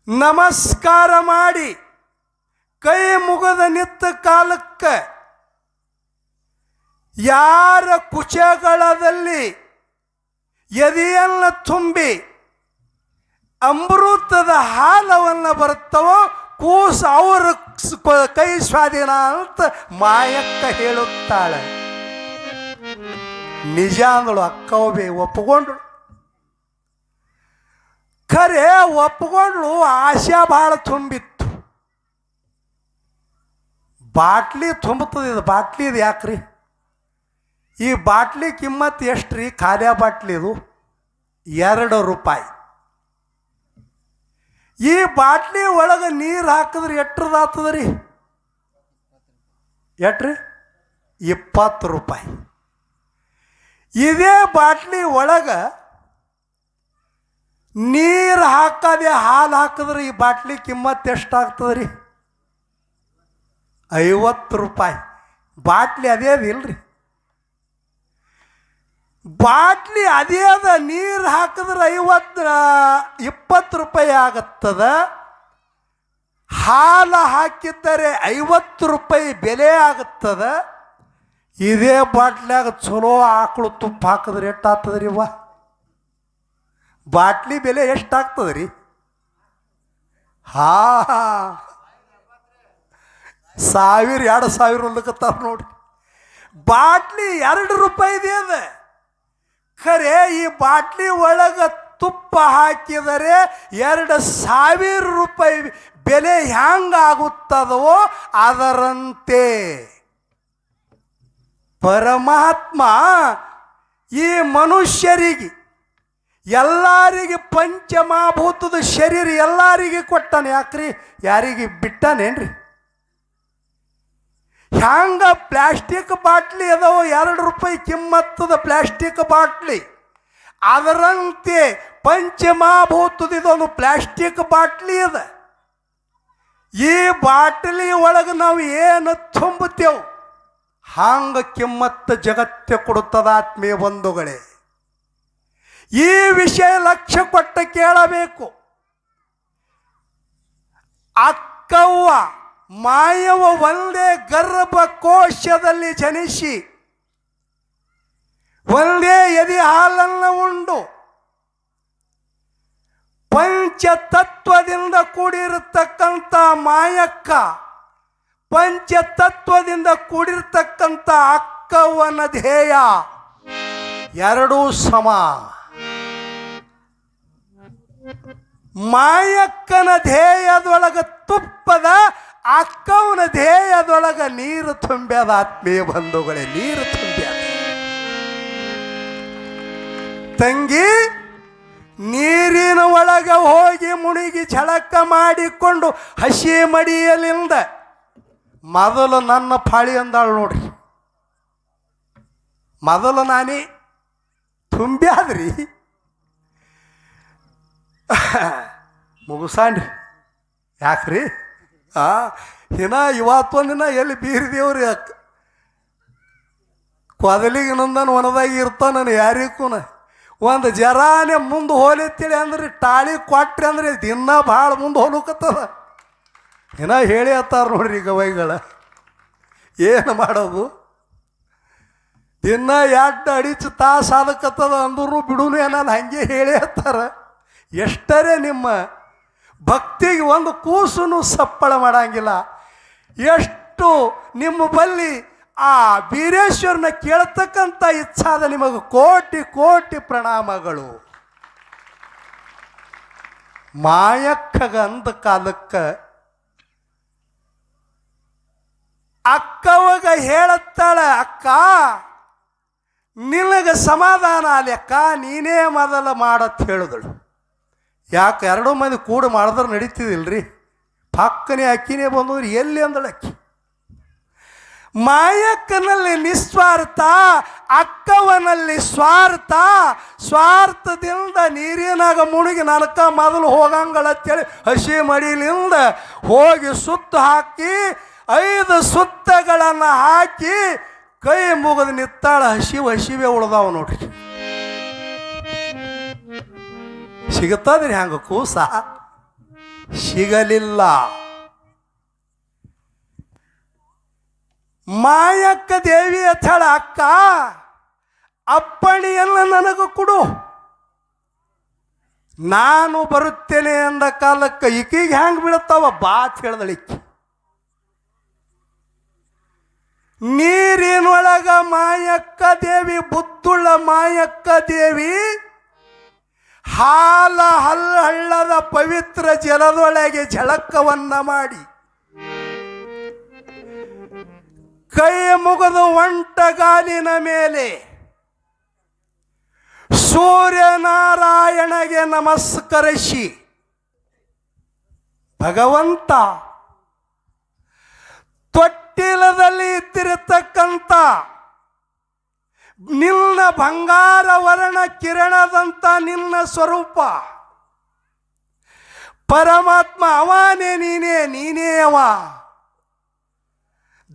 ನಮಸ್ಕಾರ ಮಾಡಿ ಕೈ ಮುಗದ ನಿತ್ತ ಕಾಲಕ್ಕೆ ಯಾರ ಕುಚಗಳದಲ್ಲಿ ಎದೆಯನ್ನು ತುಂಬಿ ಅಮೃತದ ಹಾಲವನ್ನು ಬರುತ್ತವೋ ಕೂಸು ಅವ್ರ ಕೈ ಸ್ವಾಧೀನ ಅಂತ ಮಾಯಕ್ಕ ಹೇಳುತ್ತಾಳೆ. ನಿಜ ಅಂದಳು ಅಕ್ಕವೇ, ಒಪ್ಪಿಕೊಂಡ್ಳು. ಖರೆ ಒಪ್ಪಿಕೊಂಡ್ಳು. ಆಶಾ ಭಾಳ ತುಂಬಿತ್ತು. ಬಾಟ್ಲಿ ತುಂಬುತ್ತದೆ. ಇದು ಬಾಟ್ಲಿ ಇದು ಯಾಕ್ರಿ? ಈ ಬಾಟ್ಲಿ ಕಿಮ್ಮತ್ತು ಎಷ್ಟು ರೀ? ಖಾಲಿ ಬಾಟ್ಲಿ ಇದು ₹2. ಈ ಬಾಟ್ಲಿ ಒಳಗೆ ನೀರು ಹಾಕಿದ್ರೆ ಎಟ್ರದಾಗ್ತದ ರೀ? ಎಟ್ರಿ? ₹20. ಇದೇ ಬಾಟ್ಲಿ ಒಳಗೆ ನೀರು ಹಾಕದೆ ಹಾಲು ಹಾಕಿದ್ರೆ ಈ ಬಾಟ್ಲಿ ಕಿಮ್ಮತ್ತು ಎಷ್ಟಾಗ್ತದೆ ರೀ? ₹50. ಬಾಟ್ಲಿ ಅದೇ ಅದಿಲ್ರಿ. ಬಾಟ್ಲಿ ಅದೇ ಅದ. ನೀರು ಹಾಕಿದ್ರೆ ₹20 ಆಗುತ್ತದ. ಹಾಲು ಹಾಕಿದ್ದರೆ ₹50 ಬೆಲೆ ಆಗುತ್ತದೆ. ಇದೇ ಬಾಟ್ಲಿಯಾಗ ಚಲೋ ಆಕಳು ತುಪ್ಪ ಹಾಕಿದ್ರೆ ಎಷ್ಟಾಗ್ತದೆ ರೀ? ಬಾಟ್ಲಿ ಬೆಲೆ ಎಷ್ಟಾಗ್ತದೆ ರೀ? 1000-2000 ಉಲ್ಲಕತ್ತಾರ ನೋಡಿ. ಬಾಟ್ಲಿ ₹2 ಅದ. ಖರೆ ಈ ಬಾಟ್ಲಿ ಒಳಗೆ ತುಪ್ಪ ಹಾಕಿದರೆ ₹2000 ಬೆಲೆ ಹ್ಯಾಂಗಾಗುತ್ತದವೋ ಅದರಂತೆ ಪರಮಾತ್ಮ ಈ ಮನುಷ್ಯರಿಗೆ ಎಲ್ಲರಿಗೆ ಪಂಚಮಭೂತದ ಶರೀರ ಎಲ್ಲರಿಗೆ ಕೊಟ್ಟಾನೆ. ಯಾಕ್ರಿ? ಯಾರಿಗೆ ಬಿಟ್ಟಾನೇನ್ರಿ? ಹ್ಯಾಂಗ ಪ್ಲಾಸ್ಟಿಕ್ ಬಾಟ್ಲಿ ಅದಾವ ₹2 ಕಿಮ್ಮತ್ತದ ಪ್ಲಾಸ್ಟಿಕ್ ಬಾಟ್ಲಿ, ಅದರಂತೆ ಪಂಚಮಭೂತದ ಇದೊಂದು ಪ್ಲಾಸ್ಟಿಕ್ ಬಾಟ್ಲಿ ಅದ. ಈ ಬಾಟ್ಲಿ ಒಳಗೆ ನಾವು ಏನು ತುಂಬುತ್ತೇವೆ ಹಾಂಗ ಕಿಮ್ಮತ್ತು ಜಗತ್ತೇ ಕೊಡುತ್ತದೆ. ಆತ್ಮೀಯ ಬಂಧುಗಳೇ, ಈ ವಿಷಯ ಲಕ್ಷ್ಯ ಕೊಟ್ಟು ಕೇಳಬೇಕು. ಅಕ್ಕವ್ವ ಮಾಯವ ಒಂದೇ ಗರ್ಭಕೋಶದಲ್ಲಿ ಜನಿಸಿ ಒಂದೇ ಎದೆ ಹಾಲನ್ನು ಉಂಡು ಪಂಚತತ್ವದಿಂದ ಕೂಡಿರತಕ್ಕಂಥ ಮಾಯಕ್ಕ, ಪಂಚತತ್ವದಿಂದ ಕೂಡಿರ್ತಕ್ಕಂಥ ಅಕ್ಕವ್ವನ ಧ್ಯೇಯ ಎರಡೂ ಸಮ. ಮಾಯಕ್ಕನ ಧ್ಯೇಯದೊಳಗೆ ತುಪ್ಪದ, ಅಕ್ಕವನ ಧ್ಯೇಯದೊಳಗೆ ನೀರು ತುಂಬ್ಯದ. ಆತ್ಮೀಯ ಬಂಧುಗಳೇ, ನೀರು ತುಂಬ್ಯದ. ತಂಗಿ ನೀರಿನ ಒಳಗೆ ಹೋಗಿ ಮುಳುಗಿ ಝಳಕ ಮಾಡಿಕೊಂಡು ಹಸಿ ಮಡಿಯಲಿಂದ ಮೊದಲು ನನ್ನ ಪಾಳಿ ಅಂದಾಳು ನೋಡ್ರಿ. ಮೊದಲು ನಾನೇ ತುಂಬ್ಯಾದ್ರಿ ಮುಗುಸಾಂಡ್ರಿ. ಯಾಕ್ರಿ? ಇವತ್ತೊಂದಿನ ಎಲ್ಲಿ ಬೀರಿದೇವ್ರಿ ಕೊದಲಿಗೆ ನಂದನ ವನದಾಗಿ ಇರ್ತಾನ ಯಾರಿಗೂ ಒಂದು ಜರಾನೆ ಮುಂದೆ ಹೋಲಿತ್ತೇಳಿ ಅಂದ್ರೆ ಟಾಳಿ ಕೊಟ್ರಿ ಅಂದ್ರೆ ದಿನ ಭಾಳ ಮುಂದೆ ಹೋಲಕತ್ತದ ಏನೋ ಹೇಳಿ ಹತ್ತಾರ ನೋಡ್ರಿ ಗವೈಗಳ ಏನು ಮಾಡೋದು ದಿನ ಎರಡು ಅಡಿಚು ತಾಸು ಆದಕತ್ತದ ಅಂದ್ರೂ ಬಿಡುನು ಏನಲ್ಲ ಹಂಗೆ ಹೇಳಿ ಹತ್ತಾರ ಎಷ್ಟರೇ ನಿಮ್ಮ ಭಕ್ತಿಗೆ ಒಂದು ಕೂಸು ಸಪ್ಪಳ ಮಾಡಂಗಿಲ್ಲ ಎಷ್ಟು ನಿಮ್ಮ ಬಲ್ಲಿ ಆ ಬೀರೇಶ್ವರನ ಕೇಳ್ತಕ್ಕಂಥ ಇಚ್ಛಾದ ನಿಮಗೆ ಕೋಟಿ ಕೋಟಿ ಪ್ರಣಾಮಗಳು. ಮಾಯಕ್ಕಗ ಅಂದ ಕಾಲಕ್ಕೆ ಅಕ್ಕವಾಗ ಹೇಳುತ್ತಾಳ, ಅಕ್ಕ ನಿನಗೆ ಸಮಾಧಾನ ಅಕ್ಕ ನೀನೇ ಮೊದಲ ಮಾಡತ್ ಹೇಳಿದಳು. ಯಾಕೆ ಎರಡೂ ಮಂದಿ ಕೂಡ ಮಾಡಿದ್ರೆ ನಡೀತಿದಿಲ್ರಿ, ಪಕ್ಕನೆ ಅಕ್ಕಿನೇ ಬಂದವ್ರು ಎಲ್ಲಿ ಅಂದಳು ಅಕ್ಕಿ. ಮಾಯಕ್ಕನಲ್ಲಿ ನಿಸ್ವಾರ್ಥ, ಅಕ್ಕವನಲ್ಲಿ ಸ್ವಾರ್ಥ. ಸ್ವಾರ್ಥದಿಂದ ನೀರಿನಾಗ ಮುಳುಗಿ ನನಕ ಮೊದಲು ಹೋಗಂಗಳಂತೇಳಿ ಹಸಿ ಮಡಿಲಿಂದ ಹೋಗಿ ಸುತ್ತು ಹಾಕಿ 5 ಸುತ್ತಗಳನ್ನು ಹಾಕಿ ಕೈ ಮುಗಿದು ನಿತ್ತಾಳ. ಹಸಿವೇ ಉಳ್ದಾವ ನೋಡ್ರಿ. ಸಿಗುತ್ತದ್ರಿ ಹಂಗ ಕೂಸ? ಸಿಗಲಿಲ್ಲ. ಮಾಯಕ್ಕ ದೇವಿ ಅಂತ ಹೇಳ, ಅಕ್ಕ ಅಪ್ಪಣಿಯನ್ನು ನನಗೆ ಕೊಡು, ನಾನು ಬರುತ್ತೇನೆ ಅಂದ ಕಾಲಕ್ಕೆ ಈಕಿಗೆ ಹ್ಯಾಂಗ ಬೀಳುತ್ತಾವ ಬಾತ್ ಹೇಳ್ದಳಿಕ್ಕಿ. ನೀರಿನೊಳಗ ಮಾಯಕ್ಕ ದೇವಿ, ಬುದ್ಧುಳ್ಳ ಮಾಯಕ್ಕ ದೇವಿ ಹಳ್ಳದ ಪವಿತ್ರ ಜಲದೊಳಗೆ ಝಳಕವನ್ನ ಮಾಡಿ ಕೈ ಮುಗಿದು ಒಂಟಗಾಲಿನ ಮೇಲೆ ಸೂರ್ಯನಾರಾಯಣಗೆ ನಮಸ್ಕರಿಸಿ, ಭಗವಂತ ತೊಟ್ಟಿಲದಲ್ಲಿ ಇದ್ದಿರತಕ್ಕಂಥ ನಿನ್ನ ಬಂಗಾರ ವರ್ಣ ಕಿರಣದಂತ ನಿನ್ನ ಸ್ವರೂಪ ಪರಮಾತ್ಮ ಅವನೇ, ನೀನೇ ಅವ.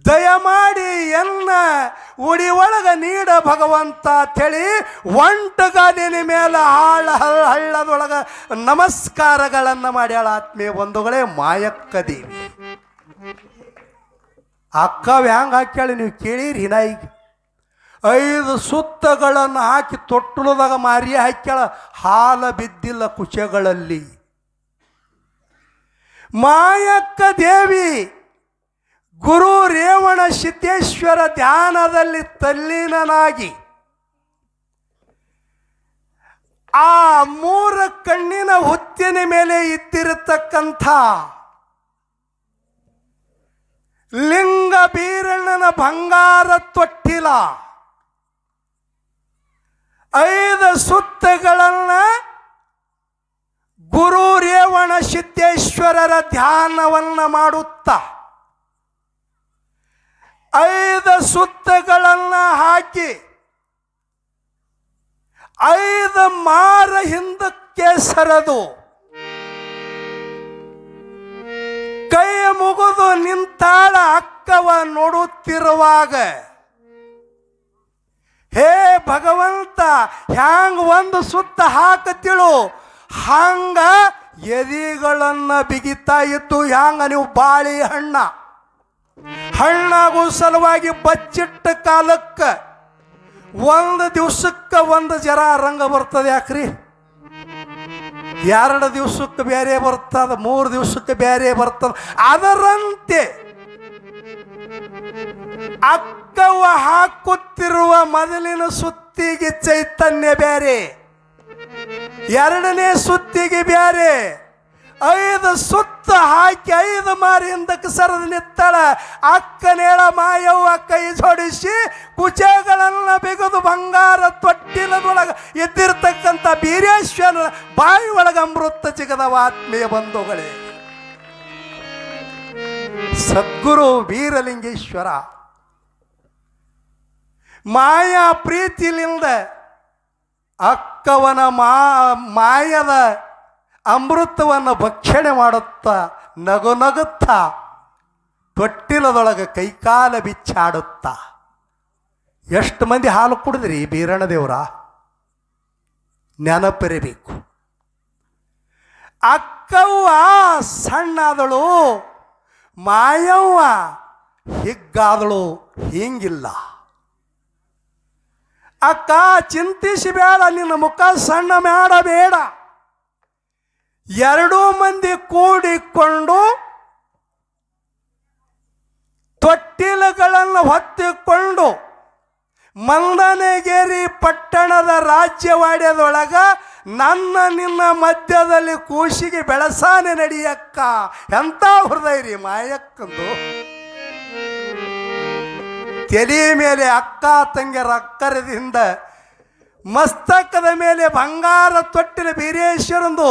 ದಯಮಾಡಿ ಎನ್ನ ಉಡಿ ಒಳಗ ನೀಡ ಭಗವಂತ ಅಂತೇಳಿ ಒಂಟಗಾಲಿನ ಮೇಲೆ ಹಳ್ಳದೊಳಗ ನಮಸ್ಕಾರಗಳನ್ನು ಮಾಡ್ಯಾಳ. ಆತ್ಮೀಯ ಬಂಧುಗಳೇ, ಮಾಯಕ್ಕ ದೇವಿ ಅಕ್ಕ ಹ್ಯಾಂಗ ಹಾಕ್ಯಾಳಿ ನೀವು ಕೇಳಿರಿ. ಈಗ 5 ಸುತ್ತಗಳನ್ನು ಹಾಕಿ ತೊಟ್ಟುಲದಾಗ ಮಾರಿ ಹಾಕ್ಯಾಳ. ಹಾಲ ಬಿದ್ದಿಲ್ಲ ಕುಚಗಳಲ್ಲಿ. ಮಾಯಕ್ಕ ದೇವಿ ಗುರು ರೇವಣ ಸಿದ್ದೇಶ್ವರ ಧ್ಯಾನದಲ್ಲಿ ತಲ್ಲೀನನಾಗಿ ಆ 3 ಕಣ್ಣಿನ ಹುತ್ತಿನ ಮೇಲೆ ಇದ್ದಿರತಕ್ಕಂಥ ಲಿಂಗ ಬೀರಣ್ಣನ ಬಂಗಾರ ತೊಟ್ಟಿಲ 5 ಸುತ್ತಗಳನ್ನ ಗುರು ರೇವಣ ಸಿದ್ದೇಶ್ವರರ ಧ್ಯಾನವನ್ನ ಮಾಡುತ್ತಾ 5 ಸುತ್ತಗಳನ್ನ ಹಾಕಿ 5 ಮಾರ ಹಿಂದಕ್ಕೆ ಸರದು ಕೈ ಮುಗಿದು ನಿಂತಾಳ. ಅಕ್ಕವ ನೋಡುತ್ತಿರುವಾಗ, ಹೇ ಭಗವಂತ, ಹ್ಯಾಂಗ ಒಂದು ಸುತ್ತ ಹಾಕತಿಳು ಹಂಗ ಎದಿಗಳನ್ನ ಬಿಗಿತಾ ಇತ್ತು. ಹ್ಯಾಂಗ ನೀವು ಬಾಳಿ ಹಣ್ಣಾಗೋ ಸಲುವಾಗಿ ಬಚ್ಚಿಟ್ಟ ಕಾಲಕ್ಕೆ 1 ದಿವಸಕ್ಕೆ 1 ಜರ ರಂಗ ಬರ್ತದೆ. ಯಾಕ್ರಿ? 2 ದಿವಸಕ್ಕೆ ಬೇರೆ ಬರ್ತದ, 3 ದಿವಸಕ್ಕೆ ಬೇರೆ ಬರ್ತದ. ಅದರಂತೆ ಅಕ್ಕವ ಹಾಕುತ್ತಿರುವ ಮೊದಲಿನ ಸುತ್ತಿಗೆ ಚೈತನ್ಯ ಬೇರೆ, 2ನೇ ಸುತ್ತಿಗೆ ಬೇರೆ. 5 ಸುತ್ತ ಹಾಕಿ 5 ಮಾರಿ ಹಿಂದಕ್ಕೆ ಸರದು ನಿತ್ತಳ. ಅಕ್ಕನೇಳ ಮಾಯವ್ವ ಕೈ ಜೋಡಿಸಿ ಕುಚೆಗಳನ್ನು ಬಿಗಿದು ಬಂಗಾರ ತೊಟ್ಟಿಲದೊಳಗೆ ಇದ್ದಿರ್ತಕ್ಕಂಥ ಬೀರೇಶ್ವರ ಬಾಯಿ ಒಳಗೆ ಅಮೃತ ಜಿಗದವ. ಆತ್ಮೀಯ ಬಂಧುಗಳೇ, ಸದ್ಗುರು ವೀರಲಿಂಗೇಶ್ವರ ಮಾಯಾ ಪ್ರೀತಿಲಿಂದ ಅಕ್ಕವನ ಮಾಯದ ಅಮೃತವನ್ನು ಭಕ್ಷಣೆ ಮಾಡುತ್ತಾ ನಗುತ್ತಾ ತೊಟ್ಟಿಲದೊಳಗೆ ಕೈಕಾಲ ಬಿಚ್ಚಾಡುತ್ತಾ ಎಷ್ಟು ಮಂದಿ ಹಾಲು ಕುಡಿದ್ರಿ ಬೀರಣ್ಣ ದೇವರ? ನೆನಪಿರಬೇಕು. ಅಕ್ಕವ್ವ ಸಣ್ಣಾದಳು, ಮಾಯವ್ವ ಹಿಗ್ಗಾದಳು, ಹಿಂಗಿಲ್ಲ. ಅಕ್ಕ ಚಿಂತಿಸಬೇಡ, ನಿನ್ನ ಮುಖ ಸಣ್ಣ ಮಾಡಬೇಡ. ಎರಡೂ ಮಂದಿ ಕೂಡಿಕೊಂಡು ತೊಟ್ಟಿಲುಗಳನ್ನು ಹೊತ್ತಿಕೊಂಡು ಮಂದನಗೇರಿ ಪಟ್ಟಣದ ರಾಜ್ಯವಾಡ್ಯದೊಳಗ ನನ್ನ ನಿನ್ನ ಮಧ್ಯದಲ್ಲಿ ಕೂಸಿಗೆ ಬೆಳಸಾನೆ ನಡಿಯಕ್ಕ. ಎಂಥ ಹೃದಯ ರೀ ಮಾಯಕ್ಕಂದು. ತಲೆ ಮೇಲೆ ಅಕ್ಕ ತಂಗಿಯರ ಅಕ್ಕರದಿಂದ ಮಸ್ತಕದ ಮೇಲೆ ಬಂಗಾರ ತೊಟ್ಟಿನ ಬೀರೇಶ್ವರಂದು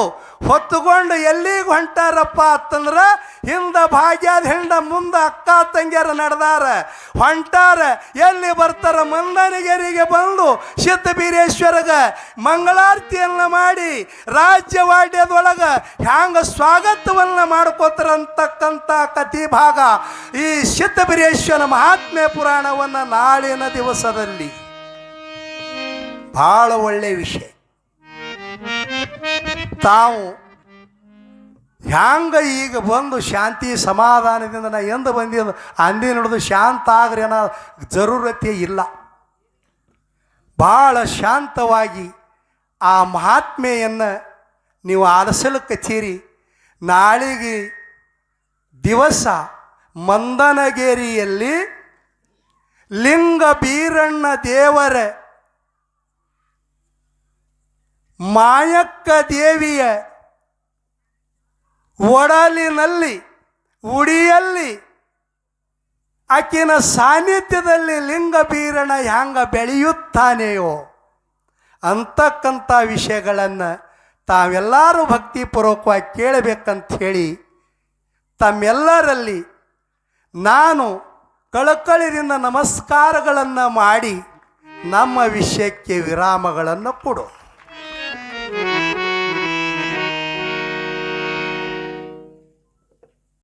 ಹೊತ್ತುಕೊಂಡು ಎಲ್ಲಿಗೆ ಹೊಂಟಾರಪ್ಪ ಅಂತಂದ್ರೆ ಹಿಂದ ಭಾಗ್ಯದ ಹೆಂಡ ಮುಂದೆ ಅಕ್ಕ ತಂಗಿಯರ ನಡೆದಾರ ಹೊಂಟಾರ. ಎಲ್ಲಿ ಬರ್ತಾರ? ಮಂದನಗಿರಿಗೆ ಬಂದು ಸಿದ್ಧ ಬೀರೇಶ್ವರಗ ಮಂಗಳಾರತಿಯನ್ನು ಮಾಡಿ ರಾಜ್ಯವಾಡ್ಯದೊಳಗ ಹ್ಯಾಂಗ ಸ್ವಾಗತವನ್ನು ಮಾಡ್ಕೋತಾರಂತಕ್ಕಂಥ ಕಥೆ ಭಾಗ ಈ ಸಿದ್ಧ ಬೀರೇಶ್ವರ ಮಹಾತ್ಮೆ ಪುರಾಣವನ್ನು ನಾಳಿನ ದಿವಸದಲ್ಲಿ ಭಾಳ ಒಳ್ಳೆಯ ವಿಷಯ. ತಾವು ಹ್ಯಾಂಗ ಈಗ ಬಂದು ಶಾಂತಿ ಸಮಾಧಾನದಿಂದ ನಾ ಎಂದು ಬಂದಿದ್ದು ಅಂದಿ ನೋಡಿದು ಶಾಂತ ಆಗ್ರಿ ಅನ್ನೋ ಜರೂರತೆ ಇಲ್ಲ. ಭಾಳ ಶಾಂತವಾಗಿ ಆ ಮಹಾತ್ಮೆಯನ್ನು ನೀವು ಆಲಿಸಲು ಕಚೇರಿ. ನಾಳೆಗೆ ದಿವಸ ಮಂದನಗೇರಿಯಲ್ಲಿ ಲಿಂಗ ಬೀರಣ್ಣ ದೇವರ ಮಾಯಕ್ಕ ದೇವಿಯ ಒಡಲಿನಲ್ಲಿ ಉಡಿಯಲ್ಲಿ ಆಕಿನ ಸಾನ್ನಿಧ್ಯದಲ್ಲಿ ಲಿಂಗ ಬೀರಣ್ಣ ಹ್ಯಾಂಗ ಬೆಳೆಯುತ್ತಾನೆಯೋ ಅಂತಕ್ಕಂಥ ವಿಷಯಗಳನ್ನು ತಾವೆಲ್ಲರೂ ಭಕ್ತಿಪೂರ್ವಕವಾಗಿ ಕೇಳಬೇಕಂತ ಹೇಳಿ ತಮ್ಮೆಲ್ಲರಲ್ಲಿ ನಾನು ಕಳಕಳಿಯಿಂದ ನಮಸ್ಕಾರಗಳನ್ನು ಮಾಡಿ ನಮ್ಮ ವಿಷಯಕ್ಕೆ ವಿರಾಮಗಳನ್ನು ಕೊಡು.